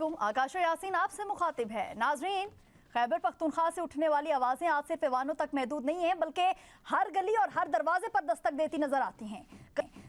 वालेकुम। आकाश यासीन आपसे मुखातिब है। नाजरीन, खैबर पख्तूनख्वा से उठने वाली आवाज़ें आज सिर्फ ऐवानों तक महदूद नहीं हैं, बल्कि हर गली और हर दरवाजे पर दस्तक देती नजर आती हैं।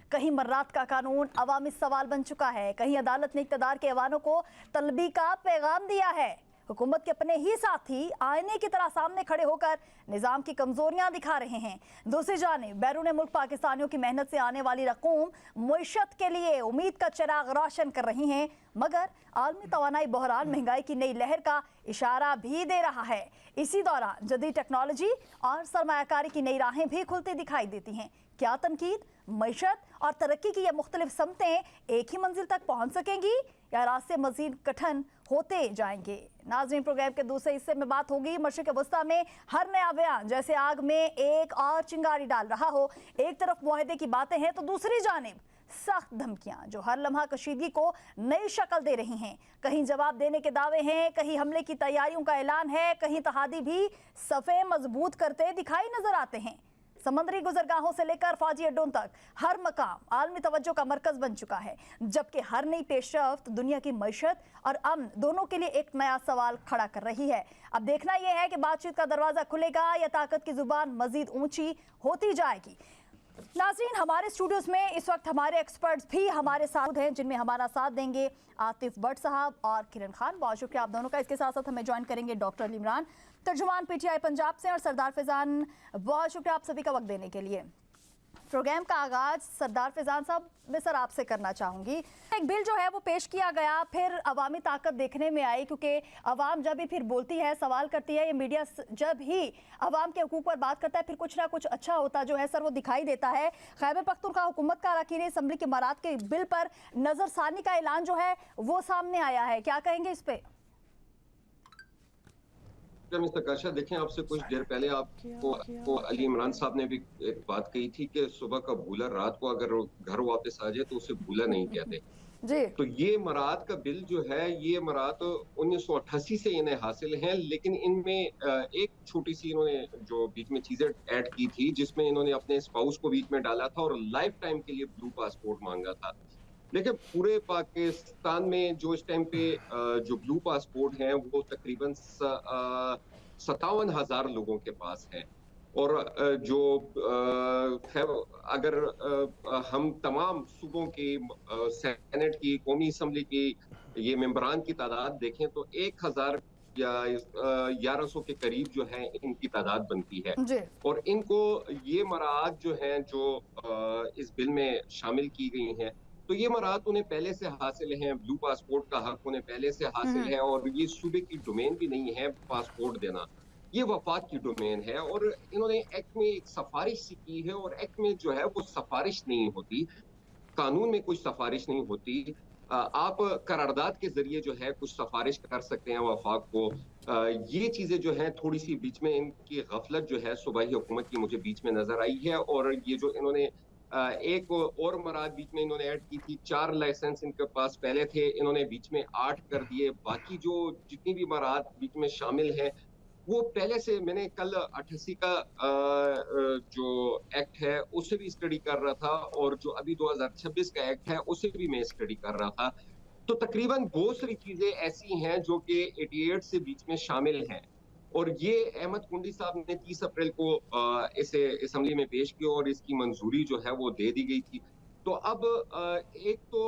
कहीं मर्रात का कानून अवामी सवाल बन चुका है, कहीं अदालत ने इक़्तिदार के ऐवानों को तलबी का पैगाम दिया है। हुकूमत के अपने ही साथी आईने की तरह सामने खड़े होकर निज़ाम की कमजोरियां दिखा रहे हैं। दूसरी जानिब बैरून मुल्क पाकिस्तानियों की मेहनत से आने वाली रकूम मुईशत के लिए उम्मीद का चिराग रोशन कर रही हैं, मगर आलमी तवानाई बहरान महंगाई की नई लहर का इशारा भी दे रहा है। इसी दौरान जदीद टेक्नोलॉजी और सरमायाकारी की नई राहें भी खुलती दिखाई देती हैं। क्या तनकीद, मईशत और तरक्की की ये मुख्तलिफ समतें एक ही मंजिल तक पहुँच सकेंगी या रास्ते मजीद कठिन होते जाएंगे? नाज़रीन, प्रोग्राम के दूसरे हिस्से में बात होगी मशरिक़ वस्ता में हर नया बयान जैसे आग में एक और चिंगारी डाल रहा हो। एक तरफ मुआहदे की बातें हैं तो दूसरी जानिब सख्त धमकियां जो हर लम्हा कशीदगी को नई शक्ल दे रही हैं। कहीं जवाब देने के दावे हैं, कहीं हमले की तैयारियों का ऐलान है, कहीं तहादी भी सफ़े मजबूत करते दिखाई नजर आते हैं। समंदरी गुजरगाहों से लेकर फौजी अड्डों तक हर मकाम आलमी तवज्जो का मरकज बन चुका है, जबकि हर नई पेशरफ्त दुनिया की मईशत और अमन दोनों के लिए एक नया सवाल खड़ा कर रही है। अब देखना यह है कि बातचीत का दरवाजा खुलेगा या ताकत की जुबान मजीद ऊंची होती जाएगी। नाज़रीन, हमारे स्टूडियोज़ में इस वक्त हमारे एक्सपर्ट्स भी हमारे साथ हैं, जिनमें हमारा साथ देंगे आतिफ भट्ट साहब और किरण खान। बहुत शुक्रिया आप दोनों का। इसके साथ साथ हमें ज्वाइन करेंगे डॉक्टर अली इमरान, तर्जुमान PTI पंजाब से, और सरदार फैज़ान। बहुत शुक्रिया आप सभी का वक्त देने के लिए। प्रोग्राम का आगाज सरदार फैज़ान साहब मैं सर आपसे करना चाहूँगी। एक बिल जो है वो पेश किया गया, फिर अवामी ताकत देखने में आई, क्योंकि अवाम जब भी फिर बोलती है, सवाल करती है, ये मीडिया जब ही अवाम के हुकूक पर बात करता है, फिर कुछ ना कुछ अच्छा होता जो है सर वो दिखाई देता है। खैबर पख्तूनख्वा हुकूमत का अरकान असम्बली के मराद के बिल पर नज़रसानी का ऐलान जो है वो सामने आया है, क्या कहेंगे इस पर? मिस्टर काशा, देखें, आपसे कुछ देर पहले आपको अली इमरान साहब ने भी एक बात कही थी कि सुबह का भूला रात को अगर घर वापस आ जाए तो उसे भूला नहीं कहते जी। तो ये मराद का बिल जो है, ये मराद 1988 से इन्हें हासिल हैं, लेकिन इनमें एक छोटी सी इन्होंने जो बीच में चीजें ऐड की थी, जिसमें इन्होंने अपने स्पाउस को बीच में डाला था और लाइफ टाइम के लिए ब्लू पासपोर्ट मांगा था। देखिए, पूरे पाकिस्तान में जो इस टाइम पे जो ब्लू पासपोर्ट हैं वो तकरीबन 57,000 लोगों के पास हैं। और जो अगर हम तमाम सूबों की सेनेट की, कौमी असम्बली की ये मेंबरान की तादाद देखें तो 1000 या 1100 के करीब जो है इनकी तादाद बनती है। और इनको ये मराद जो हैं जो इस बिल में शामिल की गई हैं, तो ये मराद उन्हें पहले से हासिल हैं, ब्लू पासपोर्ट का हक उन्हें पहले से हासिल है, और ये सूबे की डोमेन भी नहीं है पासपोर्ट देना, ये वफाक की डोमेन है। और इन्होंने एक्ट में एक सिफारिश की है, और एक्ट में जो है वो सिफारिश नहीं होती, कानून में कुछ सिफारिश नहीं होती। आप करारदाद के जरिए जो है कुछ सिफारिश कर सकते हैं वफाक को। ये चीजें जो है थोड़ी सी बीच में इनकी गफलत जो है सूबाई हुकूमत की मुझे बीच में नजर आई है। और ये जो इन्होंने एक और मराद बीच में इन्होंने ऐड की थी, 4 लाइसेंस इनके पास पहले थे, इन्होंने बीच में 8 कर दिए। बाकी जो जितनी भी मराद बीच में शामिल हैं वो पहले से, मैंने कल 88 का जो एक्ट है उसे भी स्टडी कर रहा था, और जो अभी 2026 का एक्ट है उसे भी मैं स्टडी कर रहा था। तो तकरीबन बहुत सारी चीजें ऐसी हैं जो कि 88 से बीच में शामिल हैं, और ये अहमद कुंडी साहब ने 30 अप्रैल को इसे असम्बली में पेश किया और इसकी मंजूरी जो है वो दे दी गई थी। तो अब एक तो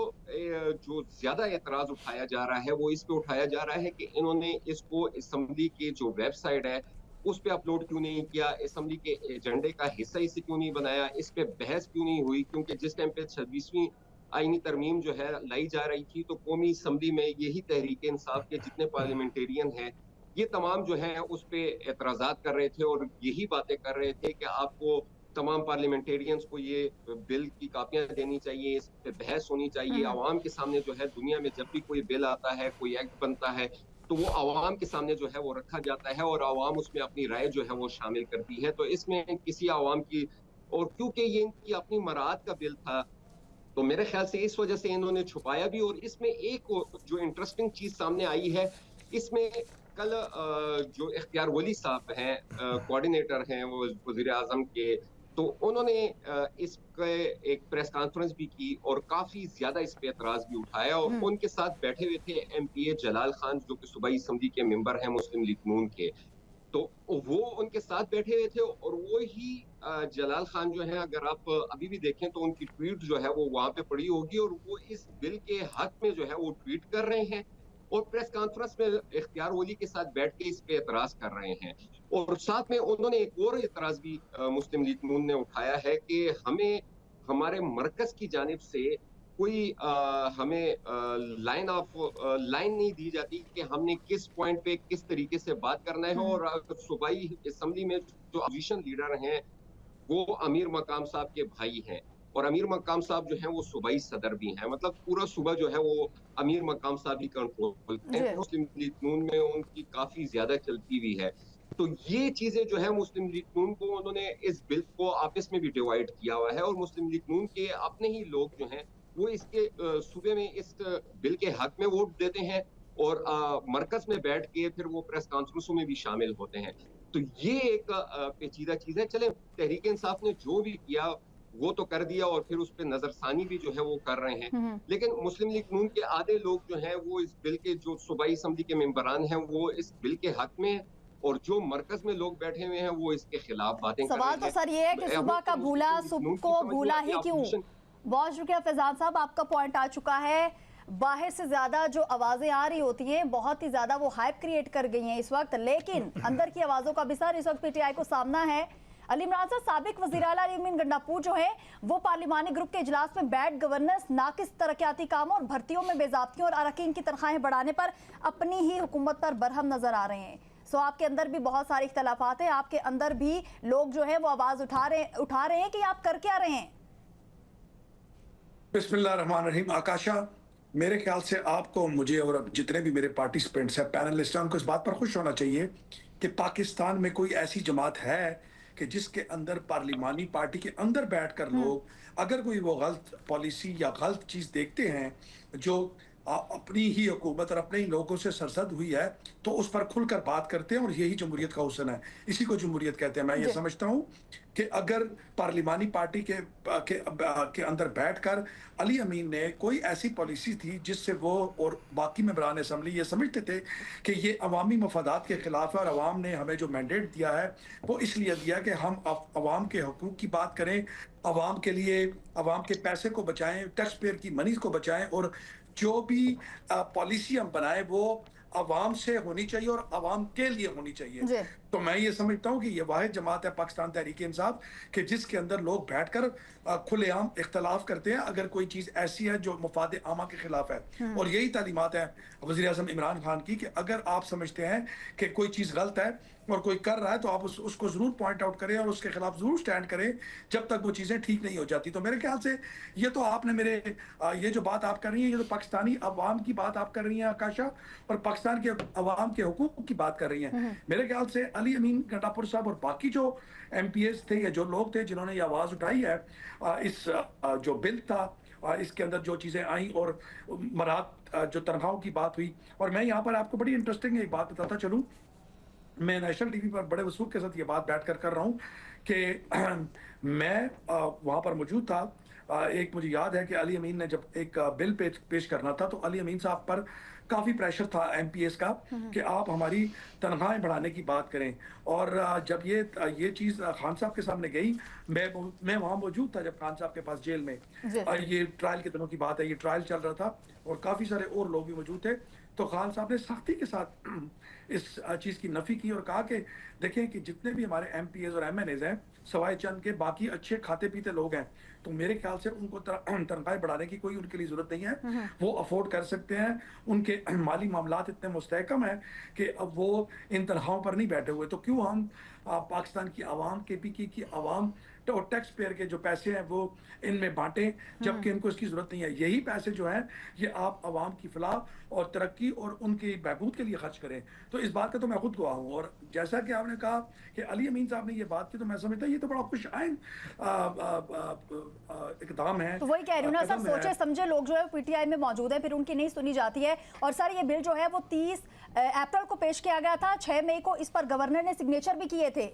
जो ज्यादा एतराज उठाया जा रहा है वो इस पे उठाया जा रहा है कि इन्होंने इसको असम्बली की जो वेबसाइट है उस पे अपलोड क्यों नहीं किया, असम्बली के एजेंडे का हिस्सा इसे क्यों नहीं बनाया, इस पे बहस क्यों नहीं हुई। क्योंकि जिस टाइम पे 26वीं आईनी तरमीम जो है लाई जा रही थी, तो कौमी असम्बली में यही तहरीक इंसाफ के जितने पार्लियामेंटेरियन हैं ये तमाम जो है उस पे एतराजात कर रहे थे, और यही बातें कर रहे थे कि आपको तमाम पार्लियामेंटेरियंस को ये बिल की कापियां देनी चाहिए, इस पे बहस होनी चाहिए। आवाम के सामने जो है, दुनिया में जब भी कोई बिल आता है, कोई एक्ट बनता है, तो वो आवाम के सामने जो है वो रखा जाता है, और आवाम उसमें अपनी राय जो है वो शामिल करती है। तो इसमें किसी आवाम की, और क्योंकि ये इनकी अपनी मराद का बिल था, तो मेरे ख्याल से इस वजह से इन्होंने छुपाया भी। और इसमें एक जो इंटरेस्टिंग चीज सामने आई है, इसमें कल जो इख्तियार वली साहब हैं, कोऑर्डिनेटर हैं वो वजीर आजम के, तो उन्होंने इस पे एक प्रेस कॉन्फ्रेंस भी की और काफी ज्यादा इस पे एतराज भी उठाया, और उनके साथ बैठे हुए थे एमपीए जलाल खान जो कि सूबाई असम्बली के मेंबर हैं मुस्लिम लीग नून के। तो वो उनके साथ बैठे हुए थे, और वो ही जलाल खान जो है, अगर आप अभी भी देखें तो उनकी ट्वीट जो है वो वहां पे पड़ी होगी, और वो इस बिल के हक में जो है वो ट्वीट कर रहे हैं, और प्रेस कॉन्फ्रेंस में इख्तियार वली के साथ बैठ के इस पे एतराज कर रहे हैं। और साथ में उन्होंने एक और एतराज भी मुस्लिम लीग नून ने उठाया है कि हमें हमारे मरकज की जानिब से कोई हमें लाइन नहीं दी जाती कि हमने किस पॉइंट पे किस तरीके से बात करना है। और सूबाई असम्बली में जो अपोजिशन लीडर हैं वो अमीर मकाम साहब के भाई हैं, और अमीर मकाम साहब जो हैं वो सूबाई सदर भी हैं, मतलब पूरा सूबा जो है वो अमीर मकाम साहब ही कंट्रोल करते हैं। मुस्लिम लीग नून में उनकी काफी ज्यादा चलती भी है। तो ये चीजें जो है मुस्लिम लीग नून को, उन्होंने इस बिल को आपस में भी डिवाइड किया हुआ है, और मुस्लिम लीग नून के अपने ही लोग जो हैं वो इसके सूबे में इस बिल के हक में वोट देते हैं, और मरकज में बैठ के फिर वो प्रेस कॉन्फ्रेंसों में भी शामिल होते हैं। तो ये एक पेचीदा चीज है। चले, तहरीक इंसाफ ने जो भी किया वो तो कर दिया, और फिर उस पर नजरसानी भी जो है वो कर रहे हैं, लेकिन मुस्लिम लीग नून के आधे लोग जो हैं वो इस बिल के, जो सूबाई असम्बली के मेंबरान हैं वो इस बिल के हक में हैं, और जो मरकज में लोग बैठे हुए हैं वो इसके खिलाफ बातें कर रहे हैं। सवाल तो सर ये है कि सुबह का भूला सुबह को भूला ही क्यों? बहुत शुक्रिया फैजान साहब, आपका पॉइंट आ चुका है। बाहर से ज्यादा जो आवाजें आ रही होती हैं बहुत ही ज्यादा वो हाइप क्रिएट कर गई हैं इस वक्त, लेकिन अंदर की आवाजों का भी सर इस वक्त पीटीआई को सामना है। अली इमरान साहब, साबिक वज़ीर आला अली अमीन गंडापुर जो है वो पार्लिमानी ग्रुप के इजलास में बैड गवर्नेंस, नाकिस तरक्याती कामों और भर्तियों में बेजाब्तियों और अरकान की तनख्वाहें बढ़ाने पर अपनी ही हुकूमत पर बरहम नजर आ रहे हैं। सो आपके अंदर भी बहुत सारे इख्तलाफात हैं, आपके अंदर भी लोग जो है वो आवाज उठा रहे हैं कि आप कर क्या रहे हैं? बिस्मिल्लाहिर्रहमानिर्रहीम। आकाशा, मेरे ख्याल से आपको, मुझे और जितने भी मेरे पार्टिसिपेंट्स हैं, पैनलिस्ट हैं, उनको इस बात पर खुश होना चाहिए कि पाकिस्तान में कोई ऐसी जमात है कि जिसके अंदर पार्लिमानी पार्टी के अंदर बैठकर लोग अगर कोई वो गलत पॉलिसी या गलत चीज़ देखते हैं जो अपनी ही हुकूमत और अपने ही लोगों से सरसद हुई है तो उस पर खुलकर बात करते हैं, और यही जमहूरियत का हुस्न है, इसी को जमहूरियत कहते हैं। मैं ये समझता हूँ कि अगर पार्लिमानी पार्टी के अंदर बैठकर अली अमीन ने कोई ऐसी पॉलिसी थी जिससे वो और बाकी मेंबरान असम्बली ये समझते थे कि ये अवामी मफादात के खिलाफ है, और अवाम ने हमें जो मैंडेट दिया है वो इसलिए दिया कि हम अवाम के हकूक़ की बात करें, अवाम के लिए अवाम के पैसे को बचाएं, टैक्स पेयर की मनी को बचाएं, और जो भी पॉलिसी हम बनाए वो अवाम से होनी चाहिए और अवाम के लिए होनी चाहिए। तो मैं ये समझता हूँ कि ये वाहिद जमात है पाकिस्तान तहरीक इंसाफ कि जिसके अंदर लोग बैठकर खुलेआम इख्तलाफ करते हैं अगर कोई चीज़ ऐसी है जो मफाद आमा के खिलाफ है। और यही तालीमात है वज़ीर आज़म इमरान खान की कि अगर आप समझते हैं कि कोई चीज़ गलत है और कोई कर रहा है तो आप उसको ज़रूर पॉइंट आउट करें और उसके खिलाफ ज़रूर स्टैंड करें जब तक वो चीज़ें ठीक नहीं हो जाती। तो मेरे ख्याल से ये तो आपने ये जो बात आप कर रही हैं, ये तो पाकिस्तानी अवाम की बात आप कर रही हैं आकाशा, और पाकिस्तान के अवाम के हुकूक की बात कर रही हैं। मेरे ख्याल से अली अमीन गंडापुर साहब और बाकी जो MPs थे या जो लोग थे जिन्होंने ये आवाज़ उठाई है, इस जो बिल था इसके अंदर जो चीज़ें आई और मरात जो तनख्वाहों की बात हुई, और मैं यहाँ पर आपको बड़ी इंटरेस्टिंग एक बात बताता चलूँ। मैं नेशनल टीवी पर बड़े वसूख के साथ ये बात बैठ कर रहा हूँ कि मैं वहाँ पर मौजूद था। एक मुझे याद है कि अली अमीन ने जब एक बिल पेश करना था तो अली अमीन साहब पर काफ़ी प्रेशर था MPs का कि आप हमारी तनख्वाहें बढ़ाने की बात करें। और जब ये चीज़ खान साहब के सामने गई, मैं वहाँ मौजूद था जब खान साहब के पास जेल में, ये ट्रायल के दिनों की बात है, ये ट्रायल चल रहा था और काफ़ी सारे और लोग भी मौजूद थे। तो खान साहब ने सख्ती के साथ इस चीज़ की नफ़ी की और कहा कि देखें कि जितने भी हमारे MPs और MNAs हैं सवाए चंद के बाकी अच्छे खाते पीते लोग हैं, तो मेरे ख्याल से उनको तनख्वाहें बढ़ाने की कोई उनके लिए ज़रूरत नहीं है, वो अफोर्ड कर सकते हैं। उनके माली मामलात इतने मुस्तहकम हैं कि अब वो इन तनख्वाहों पर नहीं बैठे हुए। तो क्यों हम पाकिस्तान की आवाम KPK की आवाम और टैक्स पेयर के जो पैसे हैं वो इनमें बांटें जबकि इनको इसकी ज़रूरत नहीं है। यही पैसे जो हैं ये आप आवाम की फलाह और तरक्की और उनकी बहबूद के लिए खर्च करें। तो इस बात का तो मैं खुद गवाह हूँ। और जैसा कि आपने कहा कि अली अमीन साहब ने ये बात की, तो मैं समझता ये तो बड़ा खुश आइन इक़दाम है। तो वही कह रही हूँ ना सर, सोचे समझे लोग जो है PTI में मौजूद है, फिर उनकी नहीं सुनी जाती है। और सर ये बिल जो है वो 30 अप्रैल को पेश किया गया था, 6 मई को इस पर गवर्नर ने सिग्नेचर भी किए थे।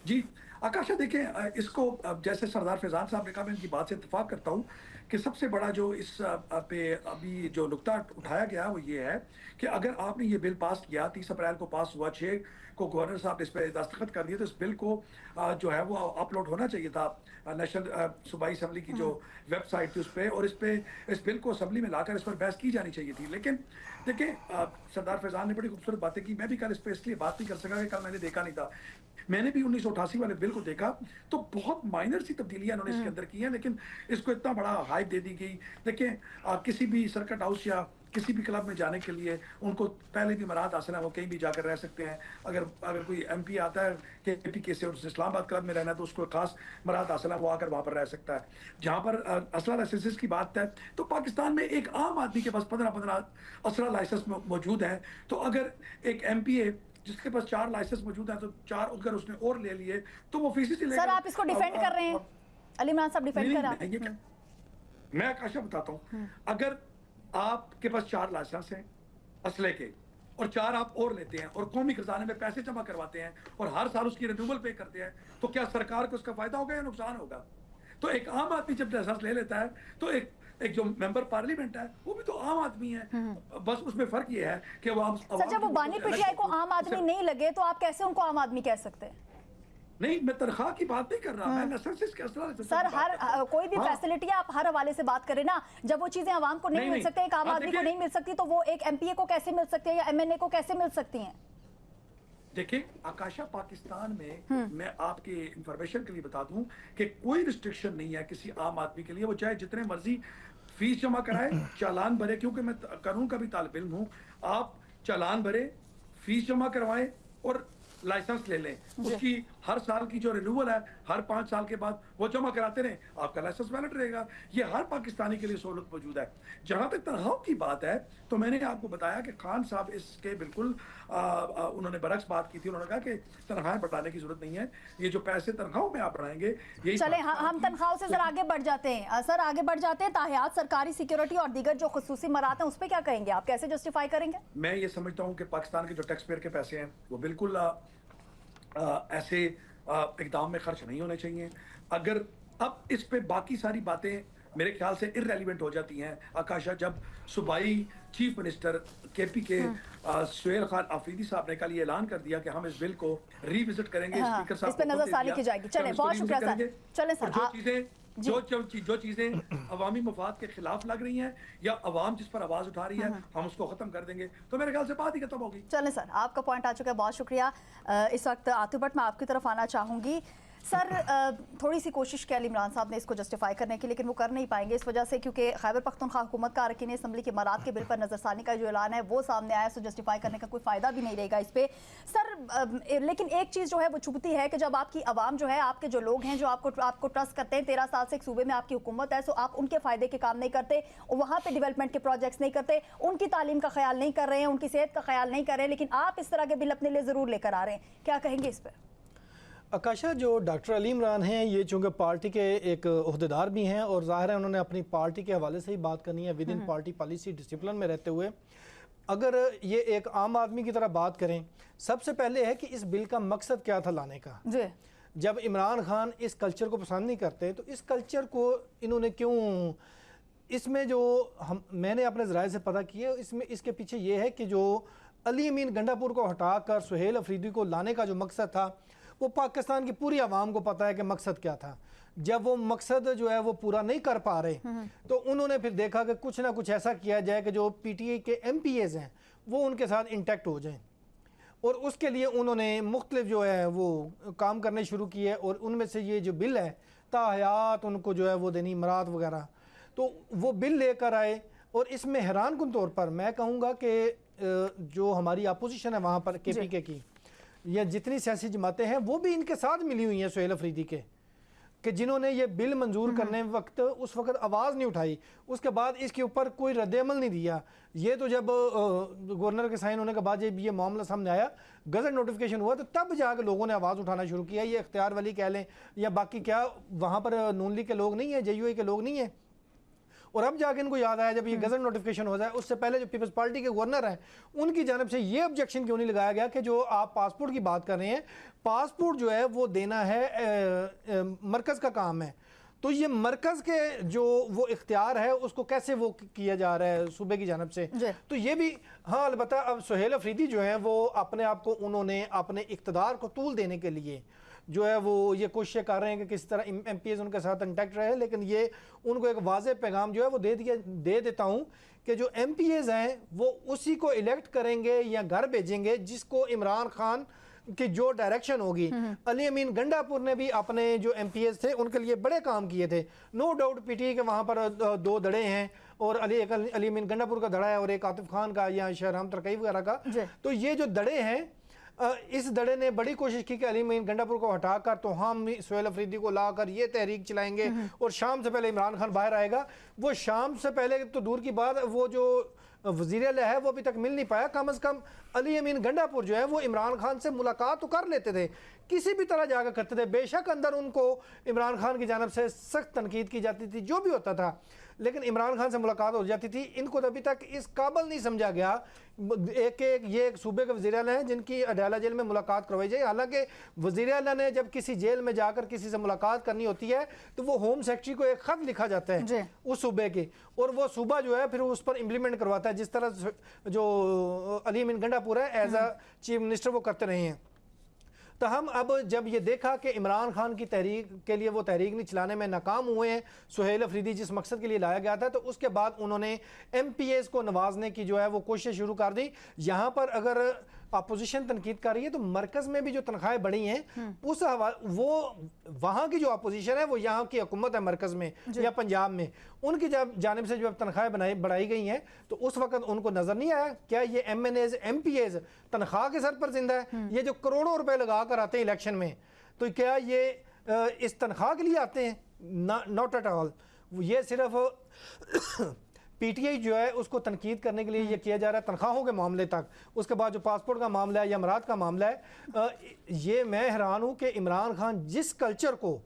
जी आकाशा देखें, इसको जैसे सरदार फैजान साहब ने कहा, मैं इनकी बात से इत्तेफाक करता हूँ कि सबसे बड़ा जो इस पे अभी जो नुकता उठाया गया वो ये है कि अगर आपने ये बिल पास किया, 30 अप्रैल को पास हुआ, 6 को गवर्नर साहब ने इस पर दस्तखत कर दिए, तो इस बिल को जो है वो अपलोड होना चाहिए था नेशनल सूबाई असम्बली की जो वेबसाइट थी उस पर, और इस बिल को असम्बली में लाकर इस पर बहस की जानी चाहिए थी। लेकिन देखिए, सरदार फैजान ने बड़ी खूबसूरत बातें की। मैं भी कल इस पर इसलिए बात नहीं कर सका कि कल मैंने देखा नहीं था। मैंने भी 1988 वाले बिल को देखा, तो बहुत माइनर सी तब्दीलियां उन्होंने इसके अंदर की हैं, लेकिन इसको इतना बड़ा हाइप दे दी गई। देखिए, किसी भी सर्किट हाउस या किसी भी क्लब में जाने के लिए उनको पहले भी मराहत हासिल है, वो कहीं भी जाकर रह सकते हैं। अगर कोई एमपी आता है KPK से और उसने इस्लामाबाद क्लब में रहना है, तो उसको खास मराहत हासिल है, वो आकर वहाँ पर रह सकता है। जहाँ पर असला लाइसेंस की बात है, तो पाकिस्तान में एक आम आदमी के पास 15 असला लाइसेंस मौजूद है। तो अगर एक MPA जिसके पास 4 लाइसेंस मौजूद है, तो 4 अगर उसने और ले लिए तो वो फीस से सर आप इसको डिफेंड कर रहे हैं, अली इमरान साहब डिफेंड कर रहे हैं। मैं आकाशा बताता हूँ, अगर आपके पास 4 लाइसेंस हैं असले के और 4 आप और लेते हैं और कौमी खजाने में पैसे जमा करवाते हैं और हर साल उसकी रिन्यूअल पे करते हैं, तो क्या सरकार को उसका फायदा होगा या नुकसान होगा? तो एक आम आदमी जब लाइसेंस ले लेता है, तो एक जो मेंबर पार्लियामेंट है वो भी तो आम आदमी है। बस उसमें फर्क ये है कि वो सर जब वो बानी पीटीआई को आम आदमी नहीं लगे, तो आप कैसे उनको आम आदमी कह सकते हैं? नहीं, मैं तनख्वाह की बात नहीं कर रहा, मैं लाइसेंस के असला सर हर कोई भी फैसिलिटी आप हर हवाले से बात करें ना। जब वो चीजें आवाम को नहीं मिल सकती, एक आम आदमी को नहीं मिल सकती, तो वो एक MPA को कैसे मिल सकती है या MNA को कैसे मिल सकती हैं? देखिए आकाशा, पाकिस्तान में मैं आपके इंफॉर्मेशन के लिए बता दूं कि कोई रिस्ट्रिक्शन नहीं है किसी आम आदमी के लिए, वो चाहे जितने मर्जी फीस जमा कराए, चालान भरे, क्योंकि मैं कानून का भी तालिब इल्म हूँ। आप चालान भरे, फीस जमा करवाएं और लाइसेंस ले लें। उसकी हर साल की जो रिन्यूअल है, हर 5 साल के बाद वो जमा कराते रहे, आपका लाइसेंस वैलिड रहेगा। ये हर पाकिस्तानी के लिए सहूलत मौजूद है। जहां तक तनख्वाह की बात है, तो मैंने आपको बताया कि खान साहब इसके बिल्कुल उन्होंने बरक्स बात की थी। उन्होंने कहा कि तनख्वाहें बढ़ाने की जरूरत नहीं है, ये जो पैसे तनख्वाहों में आप बढ़ाएंगे यही। चले हम तनख्वाहों से जरा आगे बढ़ जाते हैं। सर आगे बढ़ जाते हैं, ताहियात, सरकारी सिक्योरिटी और दीगर जो खुसूसी मराहत हैं, उस पर क्या कहेंगे आप? कैसे जस्टिफाई करेंगे? मैं ये समझता हूँ कि पाकिस्तान के जो टैक्स पेयर के पैसे हैं वो बिल्कुल ऐसे इकदाम में खर्च नहीं होने चाहिए। अगर अब इस पे बाकी सारी बातें मेरे ख्याल से इररेलेवेंट हो जाती हैं आकाशा। जब सूबाई chief minister KPK Suhail Khan Afridi साहब ने कल ये ऐलान कर दिया कि हम इस बिल को रिविजिट करेंगे, स्पीकर साहब इस पे नजरसानी की जाएगी। चलें, बहुत शुक्रिया सर। चलें सर, जो चीजें अवामी मफाद के खिलाफ लग रही हैं या अवाम जिस पर आवाज उठा रही है, हम उसको खत्म कर देंगे, तो मेरे ख्याल से बात ही खत्म होगी। चलें सर, आपका पॉइंट आ चुका है, बहुत शुक्रिया। इस वक्त आतिफ भट्ट, मैं आपकी तरफ आना चाहूंगी। सर थोड़ी सी कोशिश की अली इमरान साहब ने इसको जस्टिफाई करने की, लेकिन वो कर नहीं पाएंगे इस वजह से क्योंकि खैबर पख्तूनख्वा हुकूमत का अरकान असम्बली के मराद के बिल पर नजरसानी का जो ऐलान है वो सामने आया, सो जस्टिफाई करने का कोई फ़ायदा भी नहीं रहेगा इस पर सर। लेकिन एक चीज़ जो है वो छुपती है कि जब आपकी आवाम जो है, आपके जो लोग हैं जो आपको ट्रस्ट करते हैं, 13 साल से एक सूबे में आपकी हुकूमत है, सो आप उनके फ़ायदे के काम नहीं करते, वहाँ पर डेवलपमेंट के प्रोजेक्ट्स नहीं करते, उनकी तालीम का ख्याल नहीं कर रहे हैं, उनकी सेहत का ख्याल नहीं कर रहे हैं, लेकिन आप इस तरह के बिल अपने लिए ज़रूर लेकर आ रहे हैं। क्या कहेंगे इस पर? आकाशा, जो डॉक्टर अली इमरान हैं, ये चूँकि पार्टी के एक ओहदेदार भी हैं और ज़ाहिर है उन्होंने अपनी पार्टी के हवाले से ही बात करनी है, with in party policy discipline में रहते हुए। अगर ये एक आम आदमी की तरह बात करें, सबसे पहले है कि इस बिल का मकसद क्या था लाने का। जी, जब इमरान खान इस कल्चर को पसंद नहीं करते, तो इस कल्चर को इन्होंने क्यों, इसमें जो मैंने अपने ज़राए से पता किया, इसमें इसके पीछे ये है कि जो अली अमीन गंडापुर को हटाकर सुहेल अफरीदी को लाने का जो मकसद था, वो पाकिस्तान की पूरी आवाम को पता है कि मकसद क्या था। जब वो मकसद जो है वो पूरा नहीं कर पा रहे, तो उन्होंने फिर देखा कि कुछ ना कुछ ऐसा किया जाए कि जो PTI के MPAs हैं वो उनके साथ इंटैक्ट हो जाएं, और उसके लिए उन्होंने मुख्तलिफ जो है वो काम करने शुरू किए। और उनमें से ये जो बिल है, ताहयात उनको जो है वो देनी, मरात वगैरह, तो वो बिल लेकर आए। और इसमें हैरान कुन तौर पर मैं कहूँगा कि जो हमारी अपोजिशन है वहाँ पर KPK की, या जितनी सियासी जमातें हैं, वो भी इनके साथ मिली हुई हैं सुहेल अफरीदी के, कि जिन्होंने ये बिल मंजूर करने वक्त उस वक्त आवाज़ नहीं उठाई, उसके बाद इसके ऊपर कोई रद्द-ए-अमल नहीं दिया। ये तो जब गवर्नर के साइन होने के बाद जब ये मामला सामने आया, गज़ट नोटिफिकेशन हुआ, तो तब जाकर लोगों ने आवाज़ उठाना शुरू किया। ये इख्तियार वली कह लें या बाकी क्या, वहाँ पर नून लीग के लोग नहीं हैं, JUI के लोग नहीं हैं, और अब जाके इनको याद आया जब ये गजट नोटिफिकेशन हो जाए, उससे पहले जो पीपल्स पार्टी के गवर्नर हैं उनकी जानिब से ये ऑब्जेक्शन क्यों नहीं लगाया गया कि जो आप पासपोर्ट की बात कर रहे हैं, पासपोर्ट जो है वो देना है मरकज़ का काम है, तो ये मरकज़ के जो वो इख्तियार है उसको कैसे वो किया जा रहा है सूबे की जानिब से। तो ये भी हाँ, अलबत्ता अब सुहेल अफरीदी जो है वो अपने आप को उन्होंने अपने इख्तियार को तूल देने के लिए जो है वो ये कोशिशें कर रहे हैं कि किसी तरह MPs उनके साथ इंटैक्ट रहे, लेकिन ये उनको एक वाज़ेह पैगाम जो है वो दे देता हूँ कि जो MPs हैं वो उसी को इलेक्ट करेंगे या घर भेजेंगे जिसको इमरान खान की जो डायरेक्शन होगी। अली अमीन गंडापुर ने भी अपने जो MPs थे उनके लिए बड़े काम किए थे, नो डाउट PTI के वहाँ पर 2 दड़े हैं और अली अमीन गंडापुर का दड़ा है और एक आतिफ खान का या शहराम तरकई वगैरह का। तो ये जो दड़े हैं, इस दड़े ने बड़ी कोशिश की कि अली अमीन गंडापुर को हटाकर तो हम सुहेल अफरीदी को लाकर ये तहरीक चलाएंगे और शाम से पहले इमरान खान बाहर आएगा। वो शाम से पहले तो दूर की बात, वो जो वज़ीर आला है वो अभी तक मिल नहीं पाया। कम से कम अली अमीन गंडापुर जो है वो इमरान खान से मुलाकात तो कर लेते थे, किसी भी तरह जाकर करते थे। बेशक अंदर उनको इमरान खान की जानिब से सख्त तनकीद की जाती थी, जो भी होता था, लेकिन इमरान खान से मुलाकात हो जाती थी। इनको अभी तक इस काबिल नहीं समझा गया। ये एक सूबे के वज़ीर आला हैं जिनकी अडाला जेल में मुलाकात करवाई जाए। हालांकि वज़ीर आला ने जब किसी जेल में जाकर किसी से मुलाकात करनी होती है तो वो होम सेक्रेटरी को एक ख़त लिखा जाता है उस सूबे के, और वो सूबा जो है फिर उस पर इम्प्लीमेंट करवाता है, जिस तरह जो अली अमीन गंडापुर है एज अ चीफ मिनिस्टर वो करते रहे हैं। तो हम अब जब ये देखा कि इमरान खान की तहरीक के लिए वो तहरीक नहीं चलाने में नाकाम हुए हैं सुहेल अफरीदी जिस मकसद के लिए लाया गया था, तो उसके बाद उन्होंने MPs को नवाजने की जो है वो कोशिश शुरू कर दी। यहाँ पर अगर अपोजिशन तनकीद कर रही है तो मरकज़ में भी जो तनख्वाहें बढ़ी हैं उस वो वहाँ की जो अपोजिशन है वो यहाँ की हुकूमत है मरकज़ में या पंजाब में, उनकी जब जानिब से जब तनख्वाहें बढ़ाई गई हैं तो उस वक्त उनको नज़र नहीं आया क्या ये MNAs MPs तनख्वाह के सर पर जिंदा है। ये जो करोड़ों रुपए लगा कर आते हैं इलेक्शन में, तो क्या ये इस तनख्वाह के लिए आते हैं? Not at all. ये सिर्फ PTI जो है उसको तनकीद करने के लिए ये किया जा रहा है तनख्वाहों के मामले तक। उसके बाद जो पासपोर्ट का मामला है या अमरात का मामला है, ये मैं हैरान हूँ कि इमरान खान जिस कल्चर को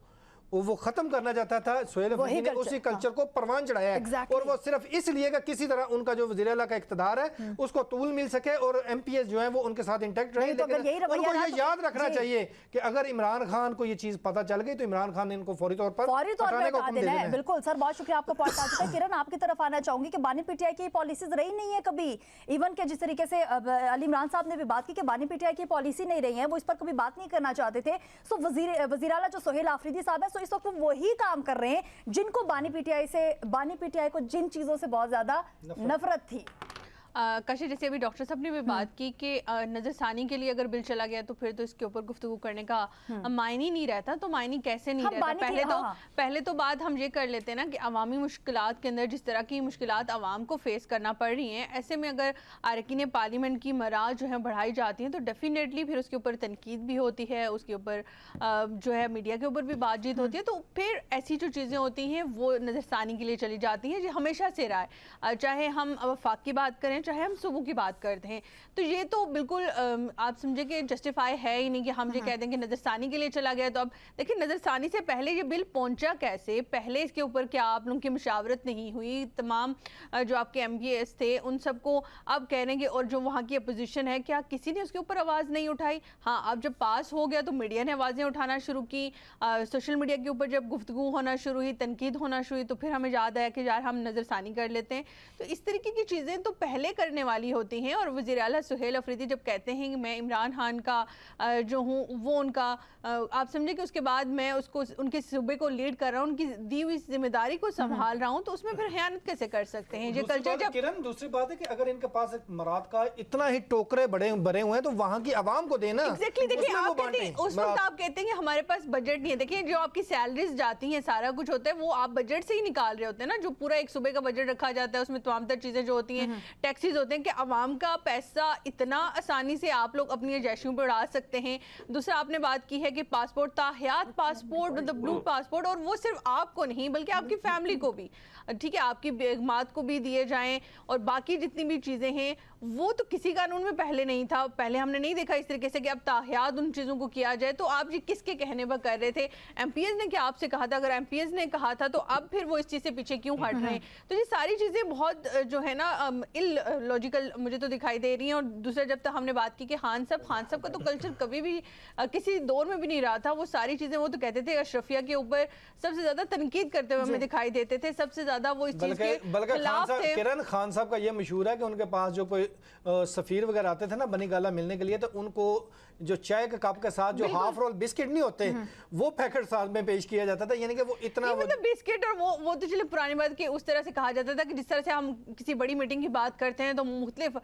वो ख़त्म करना चाहता था सुहेल अफरीदी ने उसी कल्चर को परवान चढ़ाया है। और वो सिर्फ इसलिए कि किसी तरह उनका जो वज़ीर आला का इक़्तिदार है उसको तूल मिल सके और MPs जो है वो उनके साथ इंटैक्ट रहे। लेकिन उनको ये याद रखना चाहिए कि अगर इमरान खान को ये चीज़ पता चल गई तो इमरान खान ने इनको फौरी तौर पर हटाने का हुक्म दे देना है। बिल्कुल सर, बहुत शुक्रिया, आपका पॉइंट आ चुका है। किरण, आपकी तरफ आना चाहूंगी कि बानी PTI की पॉलिसीज रही नहीं है कभी, इवन के जिस तरीके से अली इमरान साहब ने भी बात की कि बानी PTI की पॉलिसी नहीं रही है, वो इस पर कभी बात नहीं करना चाहते थे। सो वज़ीर आला जो सुहेल अफरीदी साहब है, सो इस वक्त वही काम कर रहे हैं जिनको बानी PTI को जिन चीजों से बहुत ज्यादा नफरत थी। काशी, जैसे अभी डॉक्टर साहब ने भी बात की कि नजरसानी के लिए अगर बिल चला गया तो फिर तो इसके ऊपर गुफ्तगू करने का मायने नहीं रहता। तो मायने कैसे नहीं रहता? पहले तो बात हम ये कर लेते हैं ना कि अवामी मुश्किलात के अंदर जिस तरह की मुश्किलात आवाम को फेस करना पड़ रही हैं, ऐसे में अगर अरकान पार्लियामेंट की मराज जो है बढ़ाई जाती हैं तो डेफिनेटली फिर उसके ऊपर तनकीद भी होती है, उसके ऊपर जो है मीडिया के ऊपर भी बातचीत होती है। तो फिर ऐसी जो चीज़ें होती हैं वो नजरसानी के लिए चली जाती हैं, जो हमेशा से रहा है। चाहे हम वफाक की बात करें, चाहे हम सूबों की बात करते हैं, तो ये तो बिल्कुल आप समझे कि जस्टिफाई है ही नहीं कि हम ये कह दें कि नजरसानी के लिए चला गया। तो अब देखिए नजरसानी से पहले ये बिल पहुंचा कैसे, पहले इसके ऊपर क्या आप लोगों की मुशावरत नहीं हुई? तमाम जो आपके MPs थे उन सबको अब कह रहे हैं, और जो वहाँ की अपोजिशन है क्या किसी ने उसके ऊपर आवाज़ नहीं उठाई? हाँ, अब जब पास हो गया तो मीडिया ने आवाज़ें उठाना शुरू की, सोशल मीडिया के ऊपर जब गुफ्तगू होना शुरू हुई, तनकीद होना शुरू हुई, तो फिर हमें याद आया कि यार हम नजरसानी कर लेते हैं। तो इस तरीके की चीज़ें तो पहले करने वाली होती हैं। और वज़ीर आला सुहेल अफरीदी जब कहते हैं कि मैं इमरान खान का जो हूँ वो उनका आप समझे कि उसके बाद मैं उसको उनके सूबे को लीड कर रहा हूँ, उनकी दी हुई जिम्मेदारी को संभाल रहा हूँ, तो उसमें फिर खयानत कैसे कर सकते हैं? ये कल्चर जब किरण, दूसरी बात है कि अगर इनके पास मराद का इतना ही टोकरे भरे हुए हैं तो वहाँ की आवाम को देना। एग्जैक्टली, देखिए आप कहते हैं उस वक्त आप कहते हैं कि हमारे पास बजट नहीं है। देखिए जो आपकी सैलरीज जाती हैं, सारा कुछ होता है, वो आप बजट से ही निकाल रहे होते हैं ना। जो पूरा एक सूबे का बजट रखा जाता है उसमें तमाम तर चीजें जो होती हैं, टैक्स टैक्सेस होते हैं कि आवाम का पैसा इतना आसानी से आप लोग अपनी एजेंसियों पर उड़ा सकते हैं। दूसरा आपने बात की है कि पासपोर्ट, ताहयात पासपोर्ट, मतलब ब्लू पासपोर्ट, और वो सिर्फ आपको नहीं बल्कि आपकी फैमिली को भी, ठीक है, आपकी बेगमात को भी दिए जाएं, और बाकी जितनी भी चीज़ें हैं वो तो किसी कानून में पहले नहीं था। पहले हमने नहीं देखा इस तरीके से कि अब ताहयात उन चीज़ों को किया जाए। तो आप ये किसके कहने पर कर रहे थे? एमपीएस ने क्या आपसे कहा था? अगर एमपीएस ने कहा था तो अब फिर वो इस चीज़ से पीछे क्यों हट रहे हैं? तो ये सारी चीज़ें बहुत जो है ना इलॉजिकल मुझे तो दिखाई दे रही हैं। और दूसरा, जब तक हमने बात की कि खान साहब का तो कल्चर कभी भी किसी दौर में भी नहीं रहा था। वो सारी चीज़ें वो तो कहते थे अशरफिया के ऊपर सबसे ज़्यादा तनकीद करते हुए हमें दिखाई देते थे, सबसे ज़्यादा वो इस चीज़ के खिलाफ थे। किरण खान साहब का ये मशहूर है कि उनके पास जो कोई सफीर वगैरह आते थे ना बनी गाला मिलने के लिए, तो उनको जो चाय के कप के साथ जो हाफ रोल बिस्किट नहीं होते वो पैकेट साथ में पेश किया जाता था, यानी कि वो इतना मतलब बिस्किट, और वो तो चलिए पुरानी बात की उस तरह से कहा जाता था कि जिस तरह से हम किसी बड़ी मीटिंग की बात करते हैं तो मुख्तलिफ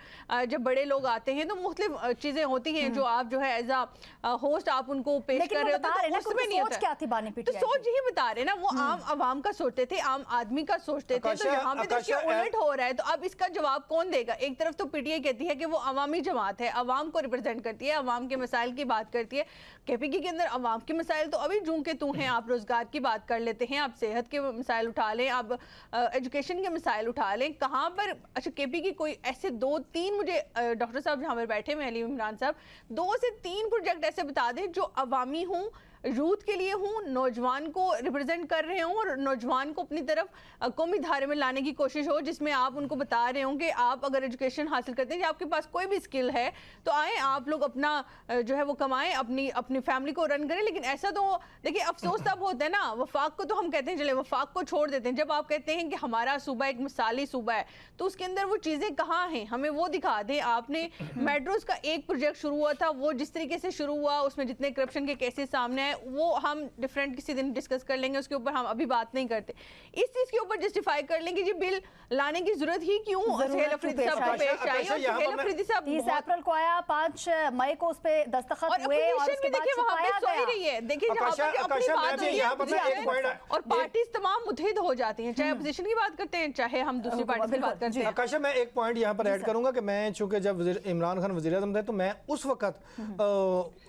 जब बड़े लोग आते हैं तो मुख्तलिफ चीजें होती हैं जो आप जो है एज अ होस्ट आप उनको पेश कर रहे होते हैं, तो उसमें नहीं होता। क्या थी बानी तो सोच यही बता रहे ना, वो आम आवाम का सोचते थे, आम आदमी का सोचते थे। तो यहाँ पे देखिए उलट हो रहा है। तो अब इसका जवाब कौन देगा? एक तरफ तो पीटीआई कहती है कि वो अवामी जमात है, अवाम को रिप्रेजेंट करती है, अवाम के मसाइल की बात करती है। केपीके के अंदर अवाम के मसाइल तो अभी जूं के तू हैं। आप रोजगार की बात कर लेते हैं, आप सेहत के मसाइल उठा लें, आप एजुकेशन के मसाइल उठा लें, कहाँ पर अच्छा केपीके कोई ऐसे 2-3 मुझे डॉक्टर साहब जहाँ पर बैठे हैं अली इमरान साहब, 2 से 3 प्रोजेक्ट ऐसे बता दें जो अवामी हूँ, यूथ के लिए हूँ, नौजवान को रिप्रेजेंट कर रहे हों और नौजवान को अपनी तरफ कौमी धारे में लाने की कोशिश हो, जिसमें आप उनको बता रहे हों कि आप अगर एजुकेशन हासिल करते हैं, आपके पास कोई भी स्किल है तो आए आप लोग अपना जो है वो कमाएं, अपनी फैमिली को रन करें। लेकिन ऐसा तो देखिए अफसोस तब होता है ना, वफाक को तो हम कहते हैं चले वफाक को छोड़ देते हैं, जब आप कहते हैं कि हमारा सूबा एक मिसाली सूबा है तो उसके अंदर वो चीज़ें कहाँ हैं, हमें वो दिखा दें। आपने मेट्रोज का एक प्रोजेक्ट शुरू हुआ था, वो जिस तरीके से शुरू हुआ उसमें जितने करप्शन के केसेस सामने आए वो हम डिफरेंट किसी दिन डिस्कस कर लेंगे, उसके ऊपर हम अभी बात नहीं करते। इस चीज के ऊपर जस्टिफाई कर लेंगे जी बिल लाने की जरूरत ही क्यों सुहेल अफरीदी साहब को पेश आई, और सुहेल अफरीदी साहब 30 अप्रैल को आया, 5 मई को उस पे दस्तखत हुए और उसके बाद वहां पे सो ही रही है। देखिए जहां पर अपनी बात होती है और पार्टीज तमाम मुत्तहिद हो जाती हैं, चाहे अपोजिशन की बात करते हैं चाहे हम दूसरी पार्टी की बात करते हैं। आकाशा मैं एक पॉइंट यहाँ पर ऐड करूंगा कि मैं चूंकि जब इमरान खान वज़ीर-ए-आज़म थे तो मैं उस वक्त